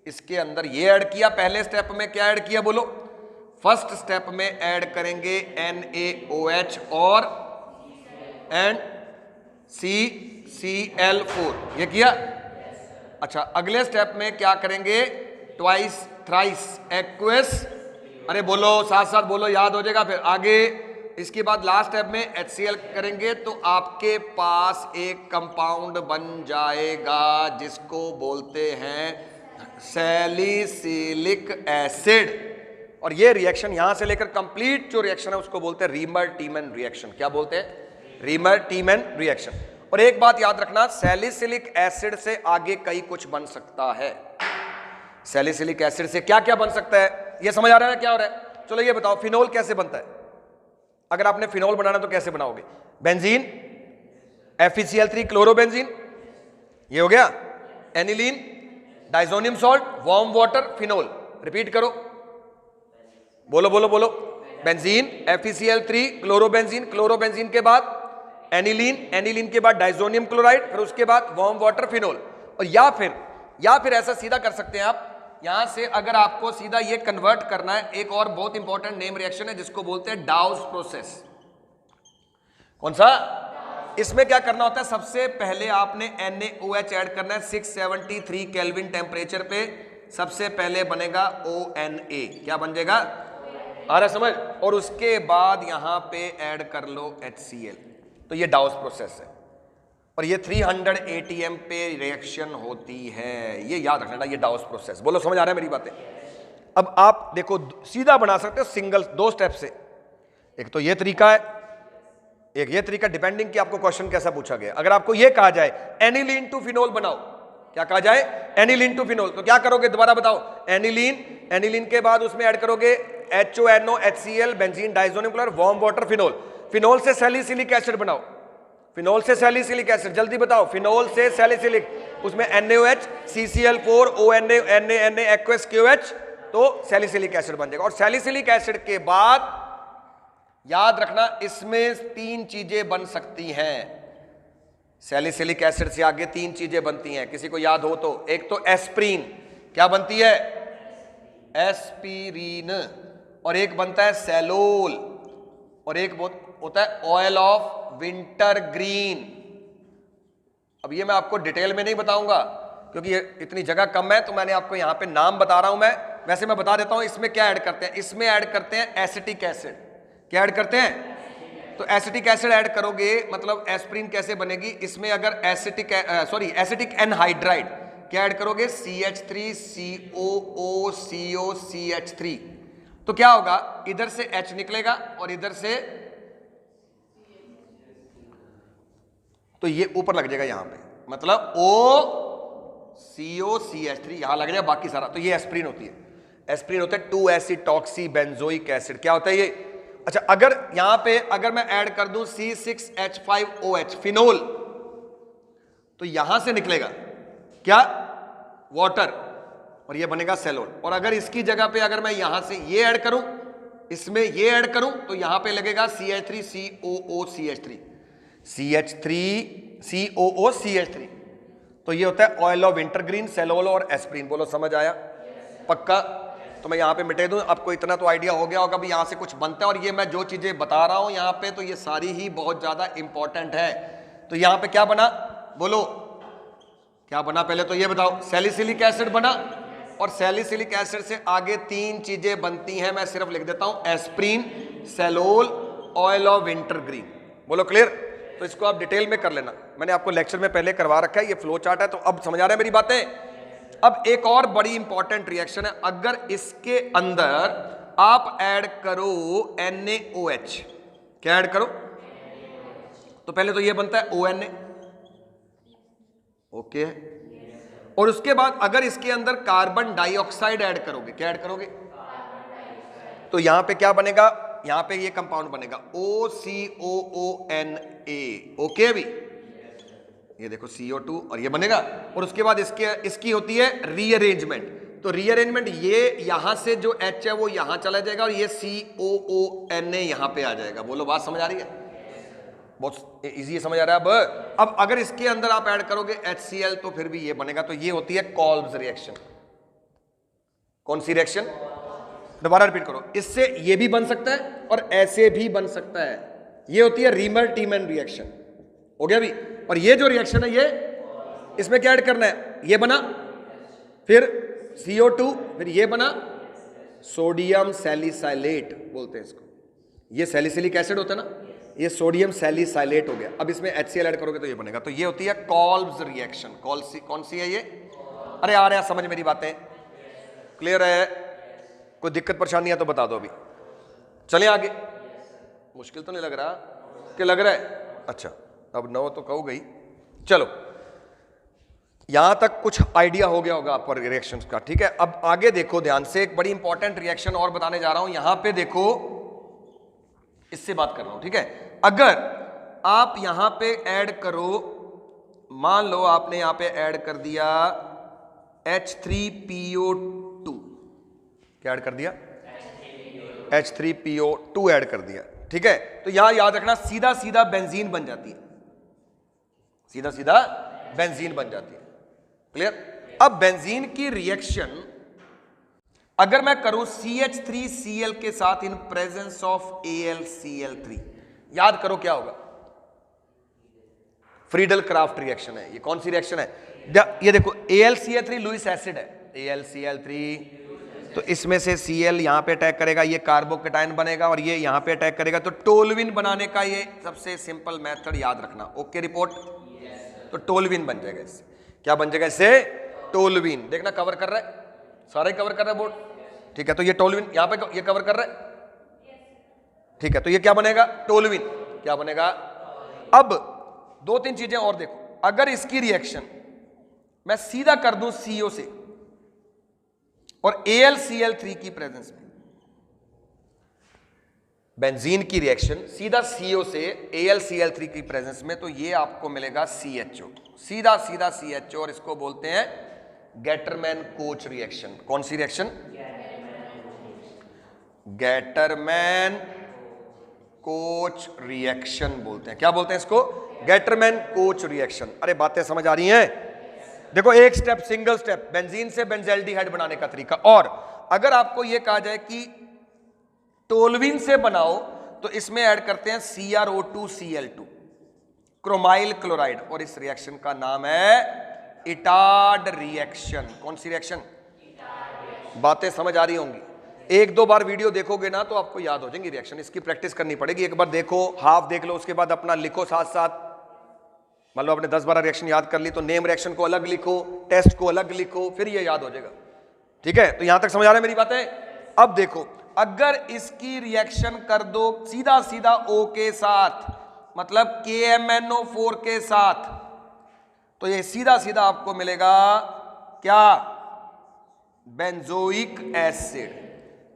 इसके अंदर ये ऐड किया। पहले स्टेप में क्या ऐड किया बोलो? फर्स्ट स्टेप में ऐड करेंगे NaOH और CCl4, ये किया। अच्छा, अगले स्टेप में क्या करेंगे? ट्वाइस थ्राइस एक्वस, अरे बोलो साथ साथ बोलो, याद हो जाएगा फिर आगे। इसके बाद लास्ट स्टेप में HCl करेंगे, तो आपके पास एक कंपाउंड बन जाएगा जिसको बोलते हैं सैलिसिलिक एसिड। और ये रिएक्शन यहां से लेकर कंप्लीट जो रिएक्शन है उसको बोलते हैं रीमर टीमन रिएक्शन। क्या बोलते हैं? Reamer टीमन reaction. और एक बात याद रखना, सैलिसिलिक एसिड से आगे कई कुछ बन सकता है। सैलिसिलिक एसिड से क्या क्या बन सकता है, ये समझ आ रहा है क्या हो रहा है? चलो ये बताओ, फिनोल कैसे बनता है? अगर आपने फिनोल बनाना तो कैसे बनाओगे? बेंजीन, FeCl3 क्लोरोबेंजीन, ये हो गया। Aniline, diazonium salt, warm water, phenol. Repeat करो, बोलो बोलो बोलो। बेंजीन, FeCl3 क्लोरोबेंजीन, क्लोरोबेंजीन के बाद एनिलीन, एनिलीन के बाद डाइजोनियम क्लोराइड, फिर उसके बाद वार्म वाटर, फिनोल। और या फिर ऐसा सीधा कर सकते हैं आप, यहां से अगर आपको सीधा ये कन्वर्ट करना है, एक और बहुत इंपॉर्टेंट नेम रिएक्शन है जिसको बोलते हैं डाउस प्रोसेस। कौन सा? इसमें क्या करना होता है, सबसे पहले आपने NaOH ऐड करना है 673 केल्विन टेम्परेचर पे। सबसे पहले बनेगा ONA, क्या बन जाएगा? आ रहा समझ? और उसके बाद यहां पे ऐड कर लो HCl। तो ये डाउस प्रोसेस है और ये 300 ATM पे रिएक्शन होती है, ये याद रखना, ये डाउस प्रोसेस। बोलो समझ आ रहा है मेरी बातें? अब आप देखो सीधा बना सकते हो सिंगल, 2 स्टेप से। एक तो ये तरीका है, एक ये तरीका, डिपेंडिंग कि आपको क्वेश्चन कैसा पूछा गया। अगर आपको ये कहा जाए एनिलीन टू फिनोल बनाओ, क्या कहा जाए? एनिलीन टू फिनोल, तो क्या करोगे दोबारा बताओ? एनिलीन के बाद उसमें ऐड करोगे HONO HCl benzene diazonium chloride warm water phenol. Phenol से सैलिसिलिक एसिड बनाओ, फिनोल से सैलिसिलिक एसिड, जल्दी बताओ, फिनोल से सैलिसिलिक, उसमें NaOH CCl4 ONA aqueous KOH, तो सैलिसिलिक एसिड बन जाएगा। और सैलिसिलिक एसिड के बाद याद रखना इसमें 3 चीजें बन सकती हैं। सैलिसिलिक एसिड से आगे 3 चीजें बनती हैं, किसी को याद हो तो? एक तो एस्प्रीन, क्या बनती है? एस्पिरीन। और एक बनता है सेलोल, और एक होता है ऑयल ऑफ विंटर ग्रीन। अब ये मैं आपको डिटेल में नहीं बताऊंगा क्योंकि ये इतनी जगह कम है, तो मैंने आपको यहां पे नाम बता रहा हूं मैं। वैसे मैं बता देता हूं इसमें क्या ऐड करते हैं। इसमें ऐड करते हैं एसिटिक एसिड। क्या ऐड करते हैं? तो एसिटिक एसिड ऐड करोगे मतलब एस्प्रीन कैसे बनेगी? इसमें अगर एसिटिक एनहाइड्राइड, क्या ऐड करोगे? CH3COOCOCH3, तो क्या होगा? इधर से H निकलेगा और इधर से, तो ये ऊपर लग जाएगा यहां पे, मतलब OCOCH3 यहां लग जाएगा, बाकी सारा। तो ये एस्प्रीन होती है। एस्प्रीन होता है 2-एसिटॉक्सी बेंजोइक एसिड। क्या होता है ये? अच्छा, अगर यहां पे अगर मैं ऐड कर दूं C6H5OH फिनोल, तो यहां से निकलेगा क्या? वाटर, और ये बनेगा सेलोल। और अगर इसकी जगह पे अगर मैं यहां से ये ऐड करूं, इसमें ये ऐड करूं, तो यहां पे लगेगा CH3COOCH3, CH3COOCH3। तो ये होता है ऑयल ऑफ विंटरग्रीन, सेलोल और एस्प्रीन। बोलो समझ आया? पक्का? तो मैं यहां पे मिटे दूं, आपको इतना तो आइडिया हो गया होगा भी यहां से कुछ बनता है। और ये मैं जो चीजें बता रहा हूं यहां पे, तो ये सारी ही बहुत ज्यादा इंपॉर्टेंट है। तो यहां पे क्या बना? बोलो क्या बना? पहले तो ये बताओ। सैलिसिलिक एसिड बना, और सैलिसिलिक एसिड से आगे 3 चीजें बनती हैं, मैं सिर्फ लिख देता हूं, aspirin, salol, oil of wintergreen. बोलो क्लियर? तो इसको आप डिटेल में कर लेना, मैंने आपको लेक्चर में पहले करवा रखा है, ये फ्लो चार्ट है। तो अब समझ आ रहा है मेरी बातें? अब एक और बड़ी इंपॉर्टेंट रिएक्शन है, अगर इसके अंदर आप ऐड करो NaOH, क्या ऐड करो? तो पहले तो ये बनता है ONA, ओके। और उसके बाद अगर इसके अंदर कार्बन डाइऑक्साइड ऐड करोगे, क्या ऐड करोगे? तो यहां पे क्या बनेगा? यहां पे ये कंपाउंड बनेगा OCOONA, ओके अभी ये देखो CO2, और ये बनेगा। और उसके बाद इसकी होती है रीअरेंजमेंट। तो रीअरेंजमेंट, ये यहां से जो H है वो यहां चला जाएगा, और ये COONA यहां पे आ जाएगा। बोलो बात समझ आ रही है? बहुत इजी समझ आ रहा है? अब अगर इसके अंदर आप ऐड करोगे HCl, तो फिर भी ये बनेगा। तो ये होती है कॉल्ब्स रिएक्शन। कौन सी रिएक्शन? दोबारा रिपीट करो। इससे ये भी बन सकता है और ऐसे भी बन सकता है। ये होती है रीमर टीमन रिएक्शन, हो गया अभी। और ये जो रिएक्शन है, ये इसमें क्या ऐड करना है? ये बना, फिर CO2, फिर ये बना सोडियम सैलिसाइलेट बोलते हैं इसको। ये सैलिसिलिक एसिड होता है ना, ये सोडियम सैलिसाइलेट हो गया। अब इसमें HCl ऐड करोगे तो ये बनेगा। तो ये होती है कॉल्ब्स रिएक्शन। कौन सी है ये? अरे आ रहे हैं समझ मेरी बातें? क्लियर है? कोई दिक्कत परेशानी है तो बता दो अभी। चले आगे। मुश्किल तो नहीं लग रहा? क्या लग रहा है? अच्छा, अब 9 तो कहो गई। चलो, यहां तक कुछ आइडिया हो गया होगा आपको रिएक्शंस का, ठीक है। अब आगे देखो ध्यान से, एक बड़ी इंपॉर्टेंट रिएक्शन और बताने जा रहा हूं। यहां पे देखो, इससे बात कर रहा हूं, ठीक है। अगर आप यहां पे ऐड करो, मान लो आपने यहां पे ऐड कर दिया H3PO2, क्या ऐड कर दिया? H3PO2 ऐड कर दिया, ठीक है। तो यहां याद रखना सीधा सीधा बेंजीन बन जाती है, सीधा सीधा बेंजीन बन जाती है। क्लियर? अब बेंजीन की रिएक्शन अगर मैं करूं CH3Cl के साथ इन प्रेजेंस ऑफ AlCl3, याद करो क्या होगा? फ्रीडल क्राफ्ट रिएक्शन है। ये कौन सी रिएक्शन है? ये देखो AlCl3 लुईस एसिड है, AlCl3, तो इसमें से Cl यहां पे अटैक करेगा, ये कार्बोकेटाइन बनेगा और ये यहां पे अटैक करेगा, तो टोलुइन बनाने का ये सबसे सिंपल मेथड याद रखना। Okay report? तो टोलुइन बन जाएगा इससे। क्या बन जाएगा इससे? टोलुइन। देखना कवर कर रहा है, सारे कवर कर रहा है बोर्ड, ठीक है। तो ये टोलुइन यहां पे ये कवर कर रहा है, ठीक है। तो ये क्या बनेगा? टोलुइन। क्या बनेगा? अब दो तीन चीजें और देखो, अगर इसकी रिएक्शन मैं सीधा कर दूं CO से और AlCl3 की प्रेजेंस में, बेंजीन की रिएक्शन सीधा CO से AlCl3 की प्रेजेंस में, तो ये आपको मिलेगा CHO, सीधा सीधा CHO, और इसको बोलते हैं गेटरमैन कोच रिएक्शन। कौन सी रिएक्शन? गेटरमैन कोच रिएक्शन बोलते हैं। क्या बोलते हैं इसको? Gattermann coach reaction. अरे बातें समझ आ रही हैं? देखो एक स्टेप, सिंगल स्टेप, बेंजीन से बेंजल्डिहाइड बनाने का तरीका। और अगर आपको यह कहा जाए कि टोलुइन से बनाओ, तो इसमें ऐड करते हैं CrO2Cl2, क्रोमाइल क्लोराइड, और इस रिएक्शन का नाम है इटार्ड रिएक्शन। कौन सी रिएक्शन? बातें समझ आ रही होंगी। एक दो बार वीडियो देखोगे ना तो आपको याद हो जाएंगी रिएक्शन, इसकी प्रैक्टिस करनी पड़ेगी। एक बार देखो, हाफ देख लो, उसके बाद अपना लिखो साथ साथ। मान लो आपने 10-12 रिएक्शन याद कर ली, तो नेम रिएक्शन को अलग लिखो, टेस्ट को अलग लिखो, फिर ये याद हो जाएगा, ठीक है। तो यहां तक समझ आ रहा है मेरी बातें? अब देखो, अगर इसकी रिएक्शन कर दो सीधा सीधा O के साथ, मतलब KMnO4 के साथ, तो ये सीधा सीधा आपको मिलेगा क्या? Benzoic acid.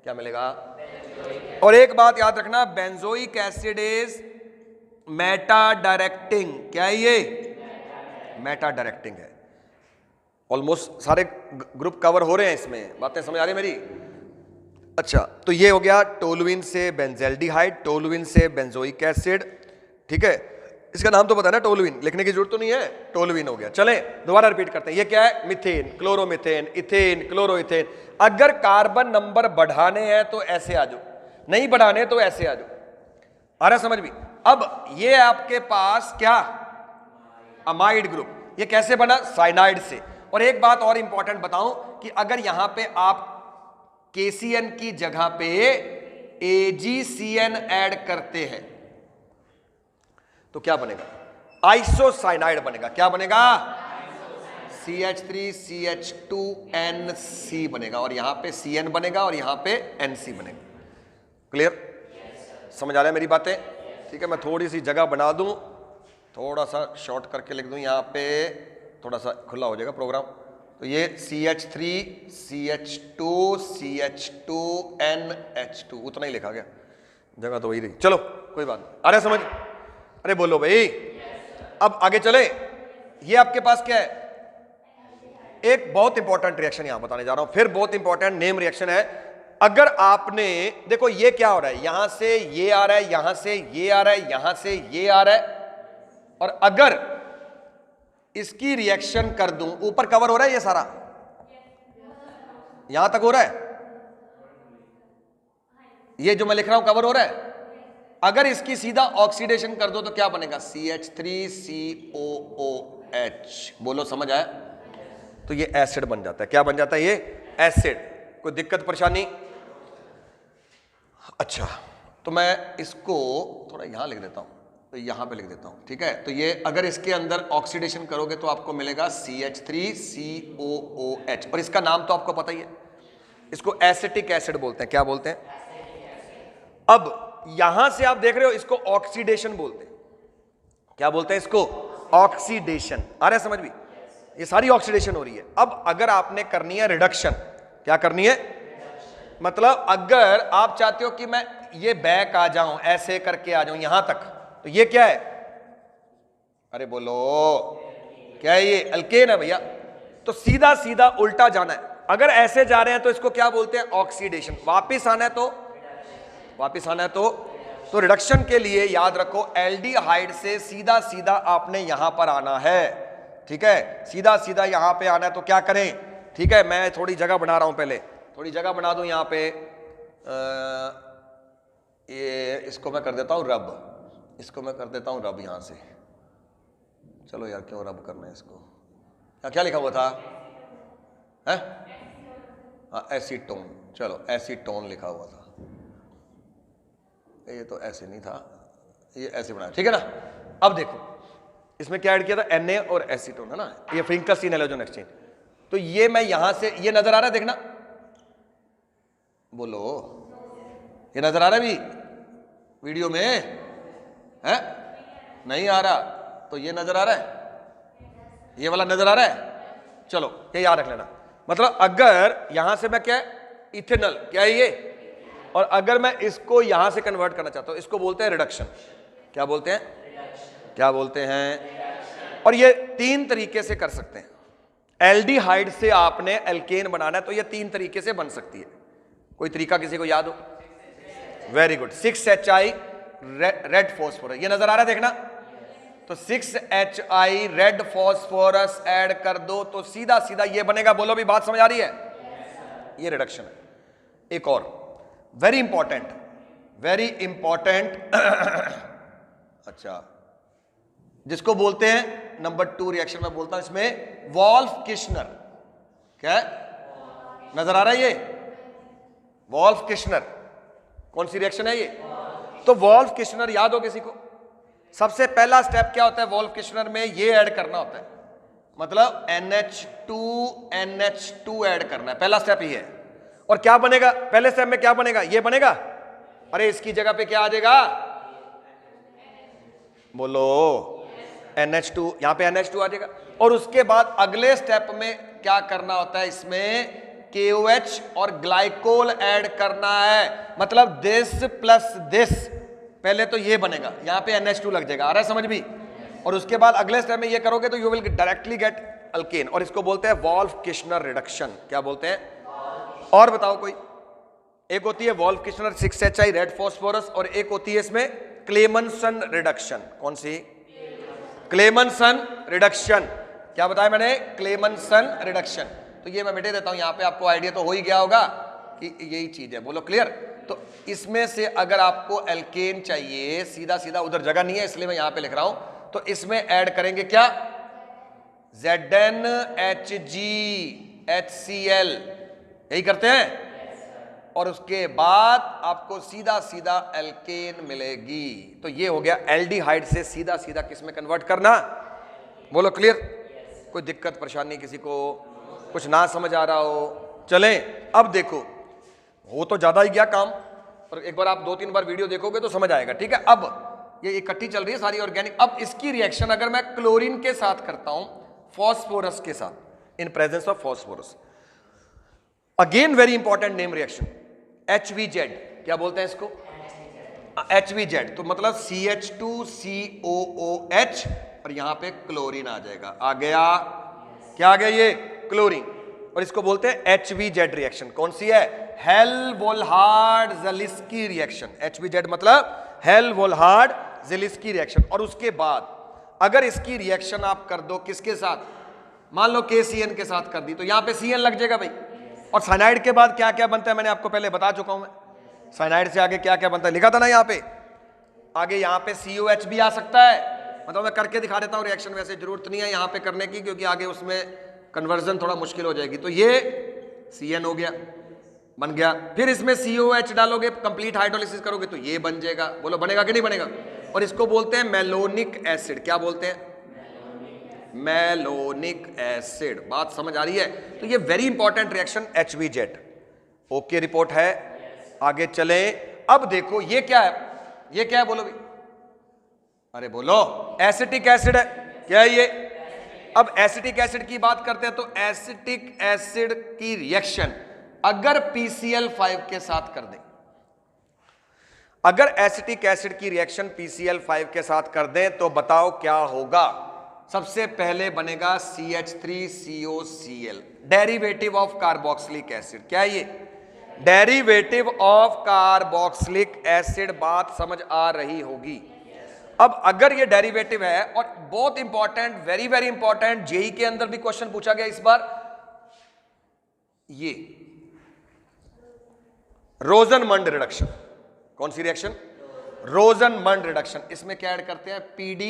क्या मिलेगा? और एक बात याद रखना, benzoic acid is Meta directing. क्या है ये? मेटा डायरेक्टिंग है। ऑलमोस्ट सारे ग्रुप कवर हो रहे हैं इसमें, बातें समझ आ रही है मेरी? अच्छा, तो ये हो गया टोलुइन से बेंजल्डिहाइड, टोलुइन से बेंजोइक एसिड, ठीक है। इसका नाम तो पता है ना, टोलुइन, लिखने की जरूरत तो नहीं है, टोलुइन हो गया। चलें दोबारा रिपीट करते हैं। ये क्या है? Methane, chloromethane, ethane, chloroethane. अगर कार्बन नंबर बढ़ाने हैं तो ऐसे आ जाओ, नहीं बढ़ाने तो ऐसे आ जाओ। आ रहा समझ भी? अब ये आपके पास क्या? Amide group. ये कैसे बना? साइनाइड से। और एक बात और इंपॉर्टेंट बताऊं कि अगर यहां पे आप KCN की जगह पे AgCN ऐड करते हैं तो क्या बनेगा? आइसोसाइनाइड बनेगा। क्या बनेगा? CH3CH2NC बनेगा, और यहां पे CN बनेगा और यहां पे NC बनेगा। क्लियर? समझ आ रहा है मेरी बातें? ठीक है, मैं थोड़ी सी जगह बना दूं, थोड़ा सा शॉर्ट करके लिख दूं, यहां पे थोड़ा सा खुला हो जाएगा प्रोग्राम। तो ये CH3CH2CH2NH2, उतना ही लिखा गया, जगह तो वही रही। चलो कोई बात नहीं। अरे समझ? अरे बोलो भाई। अब आगे चले। ये आपके पास क्या है? एक बहुत इंपॉर्टेंट रिएक्शन यहां बताने जा रहा हूं, फिर बहुत इंपॉर्टेंट नेम रिएक्शन है। अगर आपने देखो ये क्या हो रहा है, यहां से ये आ रहा है, यहां से ये आ रहा है, यहां से ये आ रहा है, और अगर इसकी रिएक्शन कर दूं, ऊपर कवर हो रहा है ये सारा, यहां तक हो रहा है, ये जो मैं लिख रहा हूं कवर हो रहा है। अगर इसकी सीधा ऑक्सीडेशन कर दो तो क्या बनेगा? CH3COOH। बोलो समझ आया? तो ये एसिड बन जाता है। क्या बन जाता है? ये एसिड। कोई दिक्कत परेशानी? अच्छा, तो मैं इसको थोड़ा यहां लिख देता हूं, तो यहां पे लिख देता हूं, ठीक है। तो ये अगर इसके अंदर ऑक्सीडेशन करोगे तो आपको मिलेगा CH3COOH, और इसका नाम तो आपको पता ही है, इसको एसिटिक एसिड बोलते हैं। क्या बोलते हैं? अब यहां से आप देख रहे हो, इसको ऑक्सीडेशन बोलते हैं। क्या बोलते हैं इसको? ऑक्सीडेशन। आ रहा है समझ भी? ये सारी ऑक्सीडेशन हो रही है। अब अगर आपने करनी है रिडक्शन, क्या करनी है? मतलब अगर आप चाहते हो कि मैं ये बैक आ जाऊं, ऐसे करके आ जाऊं यहां तक, तो ये क्या है? अरे बोलो, क्या है ये? अल्केन है भैया। तो सीधा सीधा उल्टा जाना है। अगर ऐसे जा रहे हैं तो इसको क्या बोलते हैं? ऑक्सीडेशन। वापिस आना है तो तो रिडक्शन के लिए याद रखो, एल्डिहाइड से सीधा सीधा आपने यहां पर आना है, ठीक है। सीधा सीधा यहां पे आना है, तो क्या करें? ठीक है, मैं थोड़ी जगह बना रहा हूं, पहले थोड़ी जगह बना दूं यहां पे। ये इसको मैं कर देता हूं रब, इसको मैं कर देता हूं रब यहां से, चलो यार क्यों रब करना है इसको, क्या लिखा हुआ था है? हाँ एसीटोन, चलो एसीटोन लिखा हुआ था, ये तो ऐसे नहीं था, ये ऐसे बनाया, ठीक है ना। अब देखो इसमें क्या ऐड किया था, Na और एसीटोन है ना, ये फ्रिंकल हैलोजन एक्सचेंज। तो ये मैं यहां से, ये नजर आ रहा है देखना, बोलो ये नजर आ रहा है भी वीडियो में है? नहीं आ रहा, तो ये नजर आ रहा है, ये वाला नजर आ रहा है, चलो ये याद रख लेना। मतलब अगर यहां से मैं क्या इथेनॉल क्या है ये, और अगर मैं इसको यहां से कन्वर्ट करना चाहता हूं, इसको बोलते हैं रिडक्शन। क्या बोलते हैं? क्या बोलते हैं? और ये 3 तरीके से कर सकते हैं। एल्डिहाइड से आपने एल्केन बनाना है तो ये 3 तरीके से बन सकती है। कोई तरीका किसी को याद हो? Very good, 6HI red phosphorus, ये नजर आ रहा है देखना। तो 6HI रेड फॉस्फोरस ऐड कर दो तो सीधा सीधा ये बनेगा। बोलो भी बात समझ आ रही है? ये रिडक्शन है। एक और वेरी इंपॉर्टेंट अच्छा, जिसको बोलते हैं नंबर 2 रिएक्शन में बोलता हूं इसमें वॉल्फ-किश्नर। क्या है? नजर आ रहा है ये वॉल्फ-किश्नर? कौन सी रिएक्शन है ये? तो वॉल्फ-किश्नर याद हो किसी को? सबसे पहला स्टेप क्या होता है वॉल्फ-किश्नर में? ये ऐड करना होता है, मतलब NH2 ऐड करना है, पहला स्टेप ये है। और क्या बनेगा पहले स्टेप में? क्या बनेगा? ये बनेगा। अरे इसकी जगह पे क्या आ जाएगा? बोलो NH2, यहां पे NH2 आ जाएगा। और उसके बाद अगले स्टेप में क्या करना होता है? इसमें KOH और ग्लाइकोल ऐड करना है, मतलब दिस प्लस दिस। पहले तो ये बनेगा, यहां पे NH2 लग जाएगा, आ रहा है समझ भी? और उसके बाद अगले स्टेप में ये करोगे तो you will directly get alkane, और इसको बोलते हैं वॉल्फ-किश्नर रिडक्शन। क्या बोलते हैं? और बताओ कोई? एक होती है वॉल्फ-किश्नर 6HI रेड फॉस्फोरस, और एक होती है इसमें क्लेमनसन रिडक्शन। कौन सी? क्लेमनसन रिडक्शन। क्या बताया मैंने? क्लेमनसन रिडक्शन। तो ये मैं मिटा देता हूं, यहां पे आपको आइडिया तो हो ही गया होगा कि यही चीज है। बोलो क्लियर? तो इसमें से अगर आपको एल्केन चाहिए, सीधा सीधा उधर जगह नहीं है इसलिए मैं यहां पे लिख रहा हूं, तो इसमें ऐड करेंगे क्या? ZnHgHCl, यही करते हैं। और उसके बाद आपको सीधा सीधा एल्केन मिलेगी। तो ये हो गया एल्डिहाइड से सीधा सीधा किस में कन्वर्ट करना। बोलो क्लियर? कोई दिक्कत परेशानी किसी को? कुछ ना समझ आ रहा हो? चलें अब देखो, हो तो ज्यादा ही गया काम, और एक बार आप 2-3 बार वीडियो देखोगे तो समझ आएगा, ठीक है। अब ये इकट्ठी चल रही है सारी ऑर्गेनिक। अब इसकी रिएक्शन अगर मैं क्लोरीन के साथ करता हूं, फॉस्फोरस के साथ, in presence of phosphorus, again very important name reaction, HVZ। क्या बोलते हैं इसको? HVZ। तो मतलब CH2COOH, और यहां पे क्लोरीन आ जाएगा। आ गया? क्या आ गया? ये क्लोरीन। और इसको बोलते हैं HVZ रिएक्शन। कौन सी है? हेल-वोल्हार्ड-ज़लिस्की रिएक्शन। HVZ मतलब हेल-वोल्हार्ड-ज़लिस्की रिएक्शन। और उसके बाद अगर इसकी रिएक्शन आप कर दो किसके साथ? मान लो KCN के साथ कर दी, तो यहां पे CN लग जाएगा भाई। और साइनाइड के बाद क्या क्या बनता है मैंने आपको पहले बता चुका हूं मैं। साइनाइड से आगे क्या क्या बनता है लिखा था ना यहां पे। आगे यहां पे COH भी आ सकता है, मतलब मैं करके दिखा देता हूं रिएक्शन, वैसे जरूरत नहीं है यहां पे करने की क्योंकि आगे उसमें कन्वर्जन थोड़ा मुश्किल हो जाएगी। तो ये CN हो गया, बन गया। फिर इसमें COH डालोगे, कंप्लीट हाइड्रोलिसिस करोगे तो ये बन जाएगा। बोलो बनेगा कि नहीं बनेगा? और इसको बोलते हैं मेलोनिक एसिड। क्या बोलते हैं? Malonic acid. बात समझ आ रही है? तो ये very important reaction HVZ। Okay report है? आगे चले। अब देखो ये क्या है? ये क्या है बोलो भी? अरे बोलो, एसिटिक एसिड है। क्या है ये? अब एसिटिक एसिड की बात करते हैं तो एसिटिक एसिड की रिएक्शन अगर PCl5 के साथ कर दें, अगर एसिटिक एसिड की रिएक्शन PCl5 के साथ कर दें तो बताओ क्या होगा? सबसे पहले बनेगा CH3COCl, derivative of carboxylic acid. क्या है ये? Derivative of carboxylic acid. बात समझ आ रही होगी? अब अगर ये डेरिवेटिव है, और बहुत important, very very important, JEE के अंदर भी क्वेश्चन पूछा गया इस बार, ये रोजनमंड रिडक्शन। कौन सी रिएक्शन? रोजनमंड रिडक्शन। इसमें क्या ऐड करते हैं? PD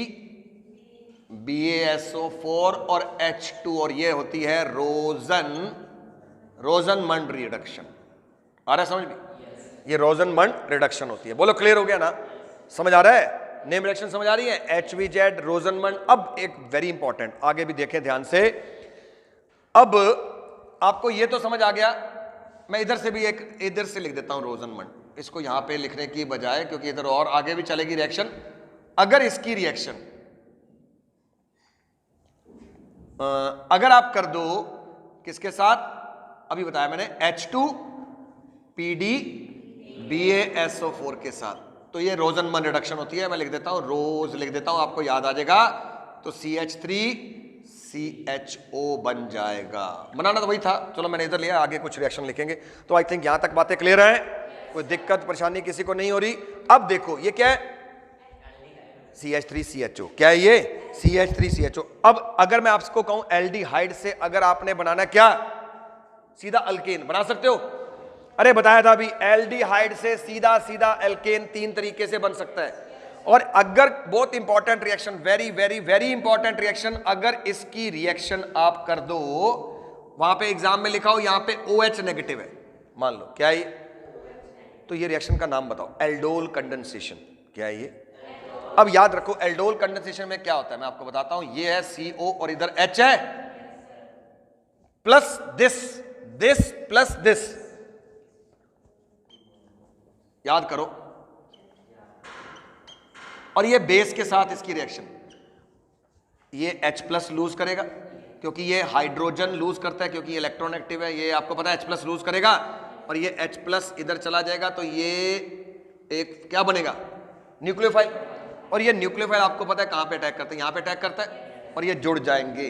BaSO4 और H2 और ये होती है रोजनमंड रिडक्शन। आ रहा है समझ में? ये रोजनमंड रिडक्शन होती है। बोलो क्लियर हो गया ना? समझ आ रहा है? नेम रिएक्शन समझ आ रही है? HVZ रोजनमंड। अब एक वेरी इंपॉर्टेंट, आगे भी देखें ध्यान से। अब आपको ये तो समझ आ गया, मैं इधर से भी एक इधर से लिख देता हूं रोजनमंड, इसको यहां पे लिखने की बजाय, क्योंकि इधर और आगे भी चलेगी रिएक्शन। अगर इसकी रिएक्शन अगर आप कर दो किसके साथ, अभी बताया मैंने, H2PD BaSO4 के साथ, तो ये रोजनमंड रिडक्शन होती है। मैं लिख देता हूं, रोज लिख देता हूं, आपको याद आ जाएगा। तो CH3CHO बन जाएगा। बनाना तो वही था, चलो मैंने इधर लिया, आगे कुछ रिएक्शन लिखेंगे। तो आई थिंक यहां तक बातें क्लियर हैं, कोई दिक्कत परेशानी किसी को नहीं हो रही। अब देखो ये क्या है, CH3CHO। क्या है ये? CH3CHO। अब अगर मैं आपको कहूं एल्डिहाइड से अगर आपने बनाना, क्या सीधा अल्केन बना सकते हो? अरे बताया था अभी, एल्डिहाइड से सीधा सीधा एल्केन 3 तरीके से बन सकता है। और अगर बहुत important reaction, very very very important reaction, अगर इसकी रिएक्शन आप कर दो, वहां पे एग्जाम में लिखा हो यहां पे OH नेगेटिव है, मान लो, क्या है ये? तो ये रिएक्शन का नाम बताओ, एल्डोल कंडेंसेशन। क्या है ये? अब याद रखो, एल्डोल कंडेंसेशन में क्या होता है मैं आपको बताता हूं। ये है CO और इधर H है, प्लस दिस प्लस दिस, याद करो। और ये बेस के साथ इसकी रिएक्शन, ये H प्लस लूज करेगा क्योंकि ये हाइड्रोजन लूज करता है, क्योंकि ये इलेक्ट्रोनेगेटिव है, ये आपको पता है H प्लस लूज करेगा, और ये H प्लस इधर चला जाएगा, तो ये एक क्या बनेगा, न्यूक्लियोफाइल। और ये न्यूक्लियोफाइल आपको पता है कहां पे अटैक करता है, यहां पे अटैक करता है, और ये जुड़ जाएंगे।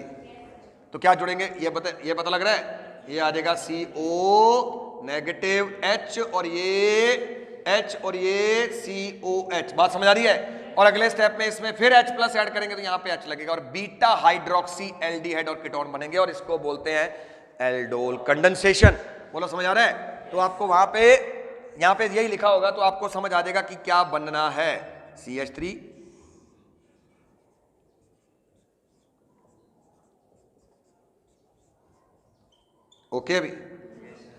तो क्या जुड़ेंगे, ये पता लग रहा है, ये आ जाएगा CO नेगेटिव H और ये H और ये COH। बात समझ आ रही है? और अगले स्टेप में इसमें फिर H प्लस ऐड करेंगे तो यहां पे H लगेगा, और बीटा हाइड्रोक्सी एल्डिहाइड और कीटोन बनेंगे, और इसको बोलते हैं एल्डोल कंडेंसेशन। बोलो समझ आ रहा है? तो आपको वहां पे यहां पे यही लिखा होगा, तो आपको समझ आ जाएगा कि क्या बनना है। CH3 okay. अभी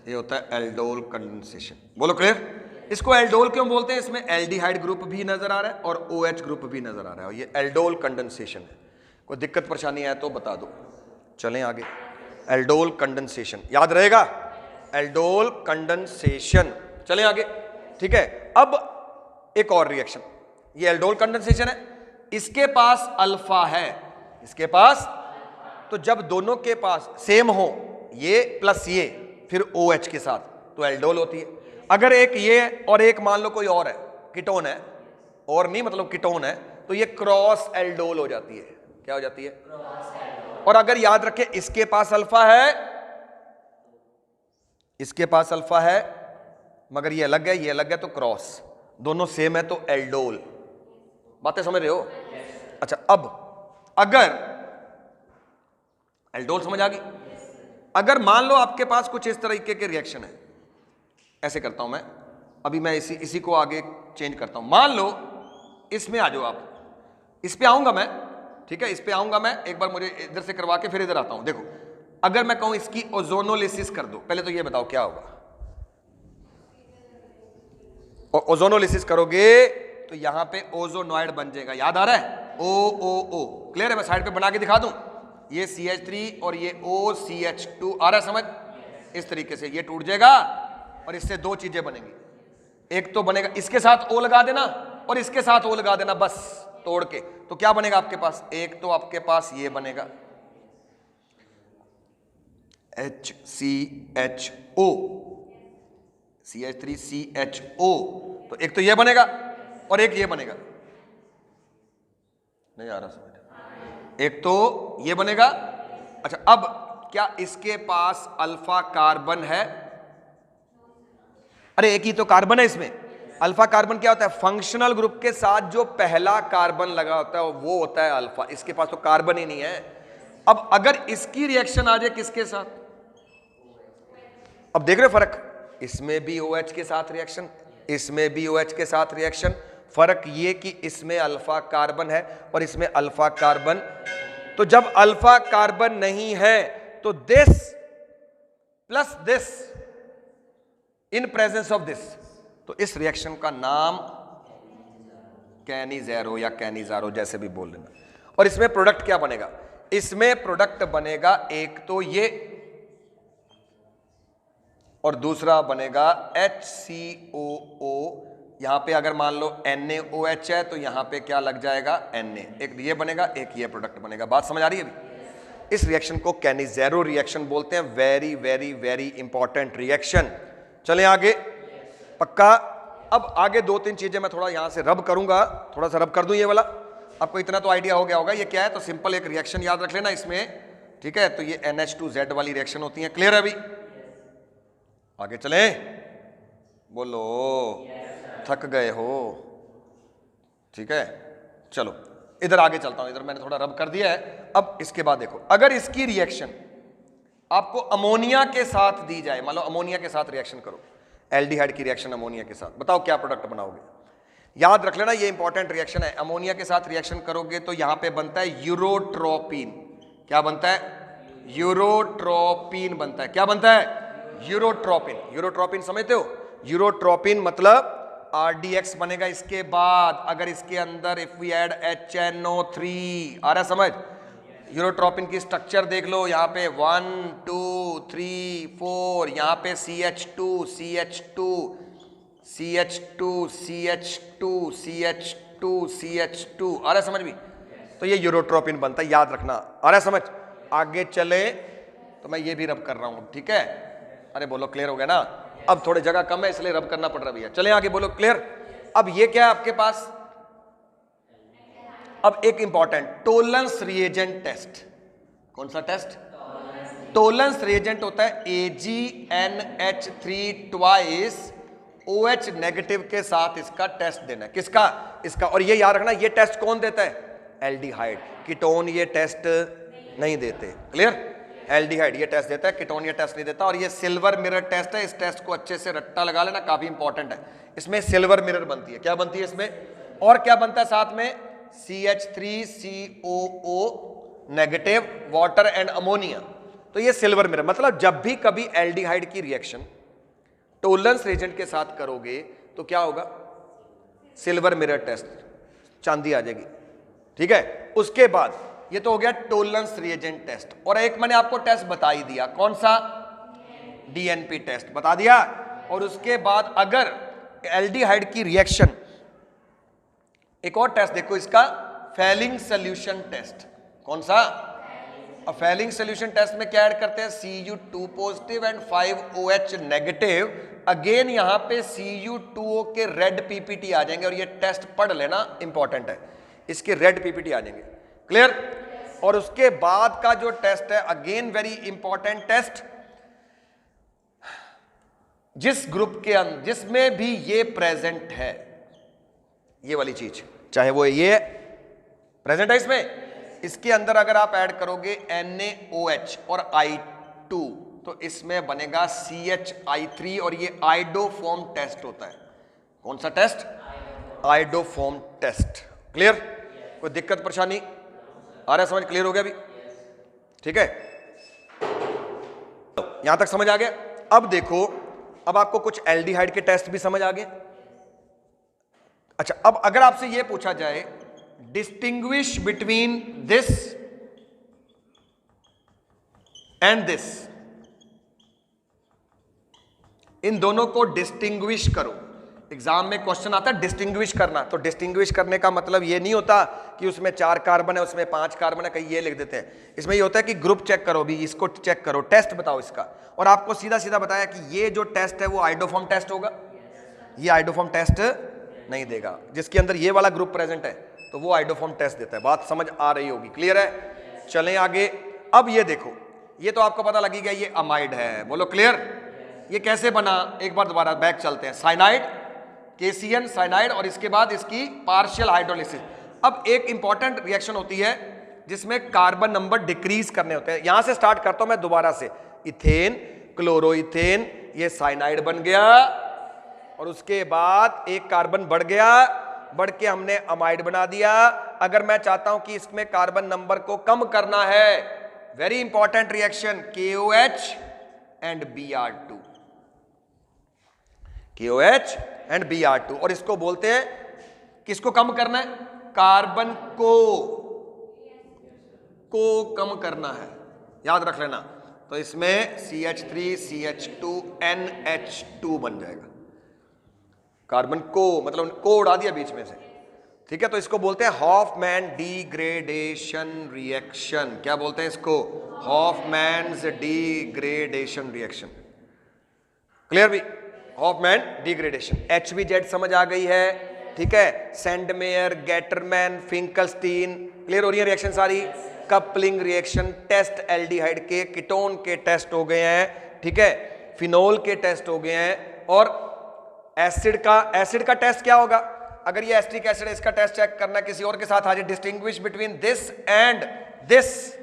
ये होता है एल्डोल कंडेंसेशन। बोलो क्लियर? इसको एल्डोल क्यों बोलते हैं? इसमें एल्डिहाइड ग्रुप भी नजर आ रहा है और OH ग्रुप भी नजर आ रहा है, और ये एल्डोल कंडेंसेशन है। कोई दिक्कत परेशानी है तो बता दो। चलें आगे। एल्डोल कंडेंसेशन याद रहेगा, एल्डोल कंडेंसेशन। चलें आगे, ठीक है। अब एक और रिएक्शन, ये एल्डोल कंडेंसेशन है, इसके पास अल्फा है, इसके पास, तो जब दोनों के पास सेम हो, ये प्लस ये, फिर OH के साथ, तो एल्डोल होती है। अगर एक ये और एक मान लो कोई और है, कीटोन है, और नहीं मतलब कीटोन है, तो ये क्रॉस एल्डोल हो जाती है। क्या हो जाती है? और अगर याद रखें इसके पास अल्फा है, इसके पास अल्फा है, मगर ये अलग है, ये अलग है, तो क्रॉस, दोनों सेम है तो एल्डोल। बातें समझ रहे हो? अच्छा, अब अगर एल्डोल समझ आ गई, अगर मान लो आपके पास कुछ इस तरीके के रिएक्शन है, ऐसे करता हूं मैं, अभी मैं इसी को आगे चेंज करता हूं। मान लो इसमें आ जाओ आप, इस पे आऊंगा मैं, ठीक है, इस पे आऊंगा मैं, एक बार मुझे इधर से करवा के फिर इधर आता हूं। देखो, अगर मैं कहूं इसकी ओजोनोलिसिस कर दो, पहले तो ये बताओ क्या होगा। और ओजोनोलिसिस करोगे तो यहां पे ओजोनॉइड बन जाएगा, याद आ रहा है? OOO। क्लियर है? मैं साइड पे बना के दिखा दूं, ये CH3 और ये OCH2। आ रहा है समझ? इस तरीके से ये टूट जाएगा और इससे दो चीजें बनेंगी। एक तो बनेगा, इसके साथ O लगा देना और इसके साथ O लगा देना, बस तोड़ के, तो क्या बनेगा आपके पास? एक तो आपके पास ये बनेगा HCHO, CH3CHO, तो एक तो ये बनेगा और एक ये बनेगा। नहीं आ रहा समझ? एक तो ये बनेगा। अच्छा, अब क्या इसके पास अल्फा कार्बन है? अरे एक ही तो कार्बन है इसमें। अल्फा कार्बन क्या होता है? फंक्शनल ग्रुप के साथ जो पहला कार्बन लगा होता है वो होता है अल्फा। इसके पास तो कार्बन ही नहीं है। अब अगर इसकी रिएक्शन आ जाए किसके साथ, अब देख रहे फर्क, इसमें भी OH के साथ रिएक्शन, इसमें भी OH के साथ रिएक्शन, फर्क ये कि इसमें अल्फा कार्बन है और इसमें अल्फा कार्बन। तो जब अल्फा कार्बन नहीं है तो this plus this in presence of this, तो इस रिएक्शन का नाम कैनिज़ेरो या कैनिज़ारो जैसे भी बोल लेना। और इसमें प्रोडक्ट क्या बनेगा? इसमें प्रोडक्ट बनेगा एक तो ये और दूसरा बनेगा HCOO। यहां पे अगर मान लो NaOH है तो यहां पे क्या लग जाएगा? Na। एक ये बनेगा, एक ये प्रोडक्ट बनेगा। बात समझ आ रही है अभी? इस रिएक्शन को कैनिज़ेरो रिएक्शन बोलते हैं। Very very very important reaction. चलें आगे, पक्का? अब आगे दो तीन चीजें मैं थोड़ा यहां से रब करूंगा, थोड़ा सा रब कर दूं ये वाला। आपको इतना तो आइडिया हो गया होगा ये क्या है। तो सिंपल एक रिएक्शन याद रख लेना इसमें, ठीक है? तो ये NH2Z वाली रिएक्शन होती है। क्लियर है अभी? आगे चलें, बोलो। थक गए हो? ठीक है, चलो इधर आगे चलता हूं। इधर मैंने थोड़ा रब कर दिया है। अब इसके बाद देखो, अगर इसकी रिएक्शन आपको अमोनिया के साथ दी जाए, मान लो अमोनिया के साथ रिएक्शन करो, एल्डिहाइड की रिएक्शन अमोनिया के साथ, बताओ क्या प्रोडक्ट बनाओगे? याद रख लेना ये इंपॉर्टेंट रिएक्शन है। अमोनिया के साथ रिएक्शन करोगे तो यहां पे बनता है यूरोट्रोपिन। क्या बनता है? यूरोट्रोपिन बनता है। क्या बनता है? यूरोट्रोपिन। यूरोट्रोपिन समझते हो? यूरोट्रोपिन मतलब RDX बनेगा इसके बाद, अगर इसके अंदर इफ वी ऐड HNO3। आ रहा समझ? यूरोट्रोपिन की स्ट्रक्चर देख लो, यहाँ पे 1 2 3 4, यहाँ पे CH2 CH2 CH2 CH2 CH2 CH2। आ रहा समझ भी? तो ये यूरोट्रोपिन बनता है, याद रखना। आ रहा समझ? आगे चले तो मैं ये भी रब कर रहा हूं, ठीक है? अरे बोलो क्लियर हो गया ना? अब थोड़ी जगह कम है इसलिए रब करना पड़ रहा भैया। चले आगे, बोलो क्लियर। अब ये क्या है आपके पास? अब एक इंपॉर्टेंट टोलेंस रिएजेंट टेस्ट। कौन सा टेस्ट? टोलेंस रिएजेंट होता है AgNH3 ट्वाइस OH नेगेटिव के साथ इसका टेस्ट देना है। किसका? इसका। और ये याद रखना, ये टेस्ट कौन देता है? एल्डिहाइड। कीटोन ये टेस्ट नहीं देते। क्लियर? एल्डिहाइड ये टेस्ट देता है, कीटोन ये टेस्ट नहीं देता। और ये सिल्वर मिरर टेस्ट है। इस टेस्ट को अच्छे से रट्टा लगा लेना, काफी इंपॉर्टेंट है। इसमें सिल्वर मिरर बनती है। क्या बनती है इसमें? और क्या बनता है साथ में? CH3COO negative, water and ammonia. तो ये सिल्वर मिरर मतलब जब भी कभी एल्डिहाइड की रिएक्शन टोलेंस रिएजेंट के साथ करोगे तो क्या होगा? सिल्वर मिरर टेस्ट, चांदी आ जाएगी। ठीक है? उसके बाद ये तो हो गया टोलेंस रिएजेंट टेस्ट। और एक मैंने आपको टेस्ट बता ही दिया, कौन सा? DNP टेस्ट बता दिया। और उसके बाद अगर एल्डिहाइड की रिएक्शन, एक और टेस्ट देखो इसका, फेलिंग सोल्यूशन टेस्ट। कौन सा? फेलिंग सोल्यूशन टेस्ट में क्या ऐड करते हैं? Cu2 positive and 5OH negative. Again यहां पे Cu2O के रेड PPT आ जाएंगे। और ये टेस्ट पढ़ लेना, इंपॉर्टेंट है। इसके रेड PPT आ जाएंगे। क्लियर? और उसके बाद का जो टेस्ट है, अगेन वेरी इंपॉर्टेंट टेस्ट, जिस ग्रुप के अंदर जिसमें भी ये प्रेजेंट है, ये वाली चीज, चाहे वो ये प्रेजेंट है इसमें, इसके अंदर अगर आप ऐड करोगे NaOH और I2 तो इसमें बनेगा CHI3। और ये आइडोफॉर्म टेस्ट होता है। कौन सा टेस्ट? Iodoform test. क्लियर? कोई दिक्कत परेशानी आ रहा है? समझ क्लियर हो गया अभी? ठीक है, यहां तक समझ आ गया? अब देखो, अब आपको कुछ एल्डिहाइड के टेस्ट भी समझ आ गए। अच्छा, अब अगर आपसे यह पूछा जाए distinguish between this and this, इन दोनों को डिस्टिंग्विश करो। एग्जाम में क्वेश्चन आता है डिस्टिंग्विश करना। तो डिस्टिंग्विश करने का मतलब ये नहीं होता कि उसमें 4 कार्बन है, उसमें 5 कार्बन है, कहीं ये लिख देते हैं। इसमें ये होता है कि ग्रुप चेक करो, भी इसको चेक करो, टेस्ट बताओ इसका। और आपको सीधा सीधा बताया कि ये जो टेस्ट है वो आइडोफॉर्म टेस्ट होगा। ये आइडोफॉर्म टेस्ट नहीं देगा। जिसके अंदर ये वाला ग्रुप प्रेजेंट है तो वो आइडोफॉर्म टेस्ट देता है। बात समझ आ रही होगी? क्लियर है? चलें आगे। अब ये देखो, ये तो आपको पता लगी गया ये अमाइड है। बोलो क्लियर? ये कैसे बना? एक बार दोबारा बैक चलते हैं। साइनाइड, KCN साइनाइड, और इसके बाद इसकी पार्शियल हाइड्रोलिसिस। अब एक इंपॉर्टेंट रिएक्शन होती है जिसमें कार्बन नंबर डिक्रीज करने होते हैं। यहां से स्टार्ट करता हूं मैं दोबारा से। इथेन, क्लोरोइथेन, ये साइनाइड बन गया और उसके बाद एक कार्बन बढ़ गया बढ़ के हमने अमाइड बना दिया। अगर मैं चाहता हूं कि इसमें कार्बन नंबर को कम करना है, very important reaction, KOH and Br2, KOH and Br2, और इसको बोलते हैं, किसको कम करना है? कार्बन को कम करना है, याद रख लेना। तो इसमें CH3 CH2 NH2 बन जाएगा। कार्बन को मतलब को उड़ा दिया बीच में से, ठीक है। तो इसको बोलते हैं हॉफमैन डिग्रेडेशन रिएक्शन। क्या बोलते हैं इसको? Hofmann's degradation reaction. क्लियर भी? Hofmann degradation. HBZ समझ आ गई है, ठीक है। सेंडमेयर, गेटरमैन, फिंकलस्टीन, क्लियर हो रही है रिएक्शन सारी। कपलिंग रिएक्शन, टेस्ट एल्डिहाइड के, कीटोन के टेस्ट हो गए हैं, ठीक है। फिनोल के टेस्ट हो गए हैं। और एसिड का टेस्ट क्या होगा? अगर ये एस्टिक एसिड है, इसका टेस्ट चेक करना किसी और के साथ, आज distinguish between this and this,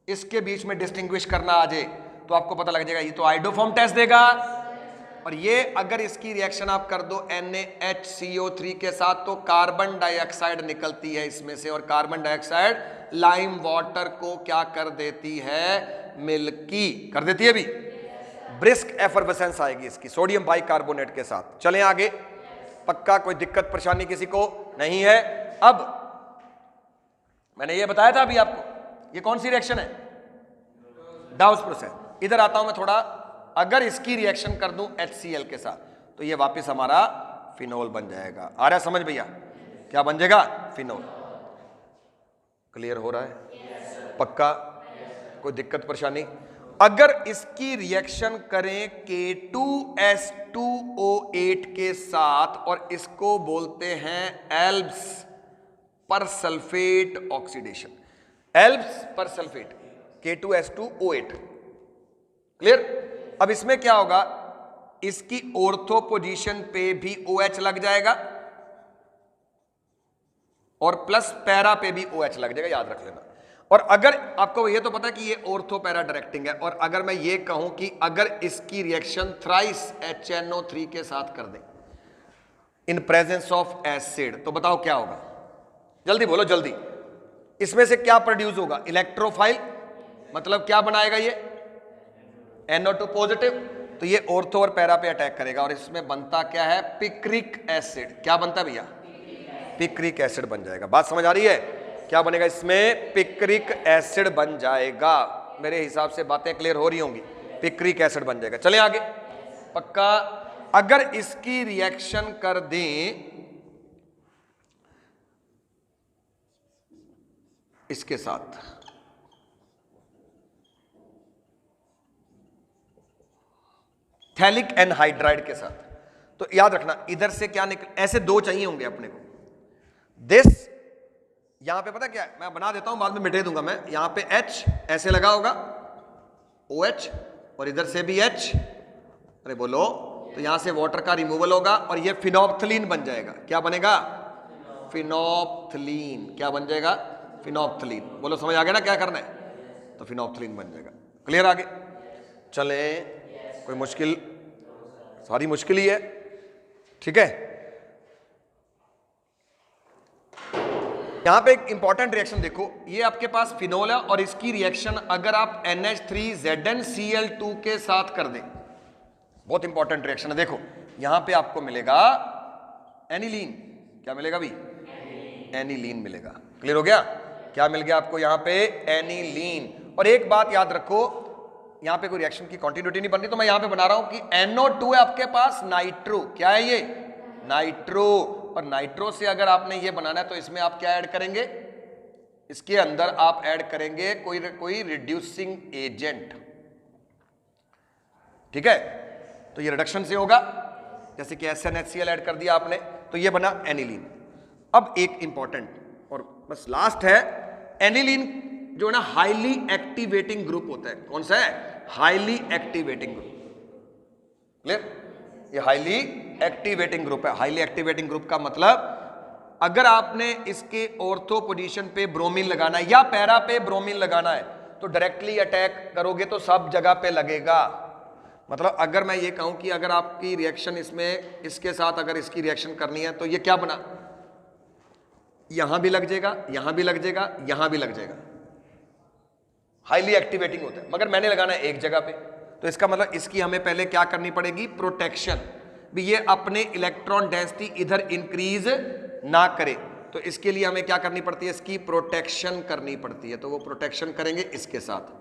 इसके बीच में डिस्टिंग्विश करना आ जाए तो आपको पता लग जाएगा, ये तो आइडोफॉर्म टेस्ट देगा। और ये अगर इसकी रिएक्शन आप कर दो NaHCO3 के साथ तो कार्बन डाइऑक्साइड निकलती है इसमें से, और कार्बन डाइऑक्साइड लाइम वाटर को क्या कर देती है? मिल्की कर देती है। भी ब्रिस्क एफरवेसेंस आएगी इसकी सोडियम बाइकार्बोनेट के साथ। चलें आगे, पक्का कोई दिक्कत परेशानी किसी को नहीं है। अब मैंने ये बताया था अभी आपको, ये कौन सी रिएक्शन है? डाउस प्रोसेस। इधर आता हूं मैं थोड़ा, अगर इसकी रिएक्शन कर दूं HCl के साथ तो ये वापस हमारा फिनोल बन जाएगा। आ रहा है समझ भैया? क्या बन जाएगा? फिनोल। क्लियर हो रहा है? पक्का? कोई दिक्कत परेशानी? अगर इसकी रिएक्शन करें K2S2O8 के साथ और इसको बोलते हैं एल्ब्स पर सल्फेट ऑक्सीडेशन, एल्ब्स पर सल्फेट, K2S2O8। क्लियर? अब इसमें क्या होगा? इसकी ऑर्थो पोजीशन पे भी OH लग जाएगा और प्लस पैरा पे भी OH लग जाएगा, याद रख लेना। और अगर आपको ये तो पता है कि ये ऑर्थो पैरा डायरेक्टिंग है, और अगर मैं ये कहूं कि अगर इसकी रिएक्शन थ्राइस HNO3 के साथ कर दें इन प्रेजेंस ऑफ एसिड, तो बताओ क्या होगा? जल्दी बोलो जल्दी। इसमें से क्या प्रोड्यूस होगा? इलेक्ट्रोफाइल, मतलब क्या बनाएगा ये? NO2 positive. तो ये ऑर्थो और पैरा पे अटैक करेगा और इसमें बनता क्या है? Picric acid. क्या बनता है भैया? पिक्रिक एसिड बन जाएगा। बात समझ आ रही है? क्या बनेगा इसमें? पिक्रिक एसिड बन जाएगा। मेरे हिसाब से बातें क्लियर हो रही होंगी। पिक्रिक एसिड बन जाएगा। चलें आगे, पक्का? अगर इसकी रिएक्शन कर दें इसके साथ, थैलिक एनहाइड्राइड के साथ, तो याद रखना इधर से क्या निकल, ऐसे दो चाहिए होंगे अपने को। दिस यहां पे पता क्या है, मैं बना देता हूं, बाद में मिटा दूंगा मैं। यहां पे H ऐसे लगा होगा, OH, और इधर से भी H, अरे बोलो, तो यहां से वाटर का रिमूवल होगा और ये फिनोप्थलीन बन जाएगा। क्या बनेगा? फिनोप्थलीन। क्या बन जाएगा? फिनोप्थलीन। बोलो समझ आ गया ना क्या करना है? तो फिनोप्थलीन बन जाएगा। क्लियर? आगे चले, कोई मुश्किल? सारी मुश्किल ही है, ठीक है। यहां पे एक इंपॉर्टेंट रिएक्शन देखो, ये आपके पास फिनोल है और इसकी रिएक्शन अगर आप NH3ZnCl2 के साथ कर दें, बहुत इंपॉर्टेंट रिएक्शन है। देखो यहां पे आपको मिलेगा एनिलीन। क्या मिलेगा भी? एनिलीन मिलेगा। क्लियर हो गया? क्या मिल गया आपको यहां पे? एनिलीन। और एक बात याद रखो, यहां पे कोई रिएक्शन की कंटिन्यूटी नहीं बन रही, तो मैं यहां पे बना रहा हूं कि NO2 है आपके पास नाइट्रो। क्या है ये? नाइट्रो। और नाइट्रो से अगर आपने ये बनाना है तो इसमें आप क्या ऐड करेंगे? इसके अंदर आप ऐड करेंगे कोई रिड्यूसिंग एजेंट, ठीक है। तो ये रिडक्शन से होगा, जैसे कि SnHCl ऐड कर दिया आपने, तो ये बना एनिलीन। अब एक इंपॉर्टेंट और बस लास्ट है, एनिलीन जो है ना हाईली एक्टिवेटिंग ग्रुप होता है। कौन सा है? Highly activating group. क्लियर? ये हाईली एक्टिवेटिंग ग्रुप है। हाईली एक्टिवेटिंग ग्रुप का मतलब अगर आपने इसके ऑर्थो पोजीशन पे ब्रोमीन लगाना है या पैरा पे ब्रोमीन लगाना है तो डायरेक्टली अटैक करोगे तो सब जगह पे लगेगा। मतलब अगर मैं ये कहूं कि अगर आपकी रिएक्शन इसमें इसके साथ अगर इसकी रिएक्शन करनी है तो ये क्या बना, यहां भी लग जाएगा, यहां भी लग जाएगा, यहां भी लग जाएगा, हाईली एक्टिवेटिंग होता है। मगर मैंने लगाना है एक जगह पे, तो इसका मतलब इसकी हमें पहले क्या करनी पड़ेगी, प्रोटेक्शन, भी ये अपने इलेक्ट्रॉन डेंसिटी इधर इंक्रीज ना करे, तो इसके लिए हमें क्या करनी पड़ती है, इसकी प्रोटेक्शन करनी पड़ती है। तो वो प्रोटेक्शन करेंगे इसके साथ,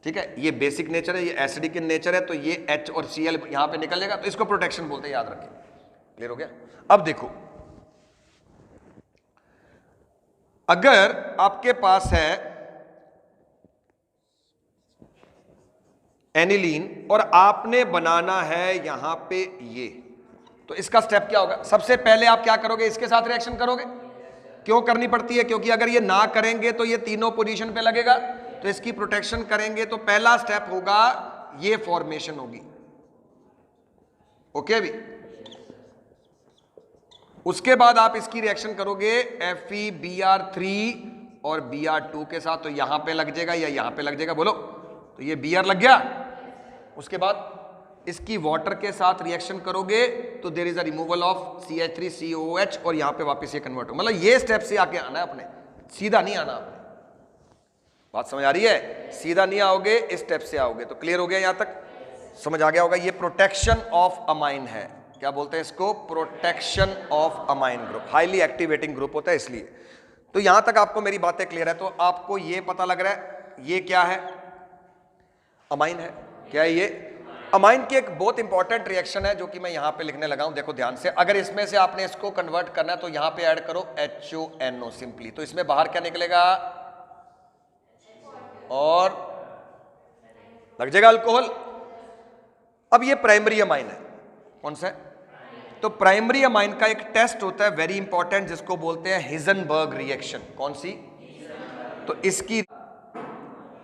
ठीक है। ये बेसिक नेचर है, ये एसिडिक इन नेचर है, तो ये H और Cl यहां पे निकल जाएगा, तो इसको प्रोटेक्शन बोलते हैं, याद रखें। क्लियर हो गया। अब देखो, अगर आपके पास है एनिलीन और आपने बनाना है यहां पे ये, तो इसका स्टेप क्या होगा, सबसे पहले आप क्या करोगे, इसके साथ रिएक्शन करोगे। क्यों करनी पड़ती है, क्योंकि अगर ये ना करेंगे तो ये तीनों पोजीशन पे लगेगा, तो इसकी प्रोटेक्शन करेंगे, तो पहला स्टेप होगा ये फॉर्मेशन होगी, ओके भी। उसके बाद आप इसकी रिएक्शन करोगे FeBr3 और Br2 के साथ, तो यहां पे लग जाएगा या यहां पे लग जाएगा, बोलो, तो ये Br लग गया। उसके बाद इसकी वाटर के साथ रिएक्शन करोगे तो there is a removal of CH3COOH और यहां पे वापस ये कन्वर्ट हो, मतलब ये स्टेप से आके आना है अपने, सीधा नहीं आना आपने। बात समझ आ रही है, सीधा नहीं आओगे, इस स्टेप से आओगे। तो क्लियर हो गया, यहां तक समझ आ गया होगा। ये प्रोटेक्शन ऑफ अमाइन है, क्या बोलते हैं इसको, protection of amine group, highly activating group होता है इसलिए। तो यहां तक आपको मेरी बातें क्लियर है। तो आपको ये पता लग रहा है ये क्या है, अमाइन है। क्या है ये, अमाइन की एक बहुत इंपॉर्टेंट रिएक्शन है जो कि मैं यहां पे लिखने लगा हूं, देखो ध्यान से। अगर इसमें से आपने इसको कन्वर्ट करना है तो यहां पे ऐड करो HONO सिंपली, तो इसमें बाहर क्या निकलेगा, और लग जाएगा अल्कोहल। अब ये प्राइमरी अमाइन है, कौन सा है, तो प्राइमरी अमाइन का एक टेस्ट होता है वेरी इंपॉर्टेंट, जिसको बोलते हैं हिजनबर्ग रिएक्शन। कौन सी, तो इसकी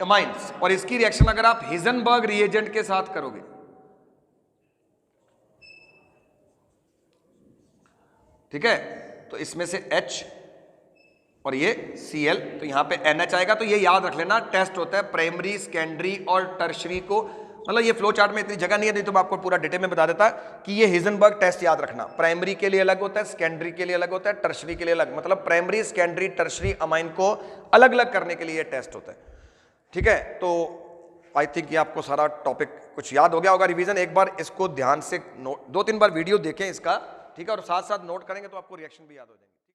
अमाइंस और इसकी रिएक्शन अगर आप हिजनबर्ग रिएजेंट के साथ करोगे, ठीक है, तो इसमें से H और ये Cl, तो यहां पे NH आएगा। तो ये याद रख लेना, टेस्ट होता है प्राइमरी, सेकेंडरी और टर्शरी को, मतलब ये फ्लो चार्ट में इतनी जगह नहीं है, नहीं तो मैं आपको पूरा डिटेल में बता देता कि ये हिजनबर्ग टेस्ट याद रखना। प्राइमरी के लिए अलग होता है, सेकेंडरी के लिए अलग होता है, टर्शरी के लिए अलग, मतलब प्राइमरी, सेकेंडरी, टर्शरी अमाइन को अलग अलग करने के लिए ये टेस्ट होता है, ठीक है। तो आई थिंक ये आपको सारा टॉपिक कुछ याद हो गया होगा। रिवीजन एक बार इसको ध्यान से 2-3 बार वीडियो देखें इसका, ठीक है, और साथ साथ नोट करेंगे तो आपको रिएक्शन भी याद हो जाएंगे।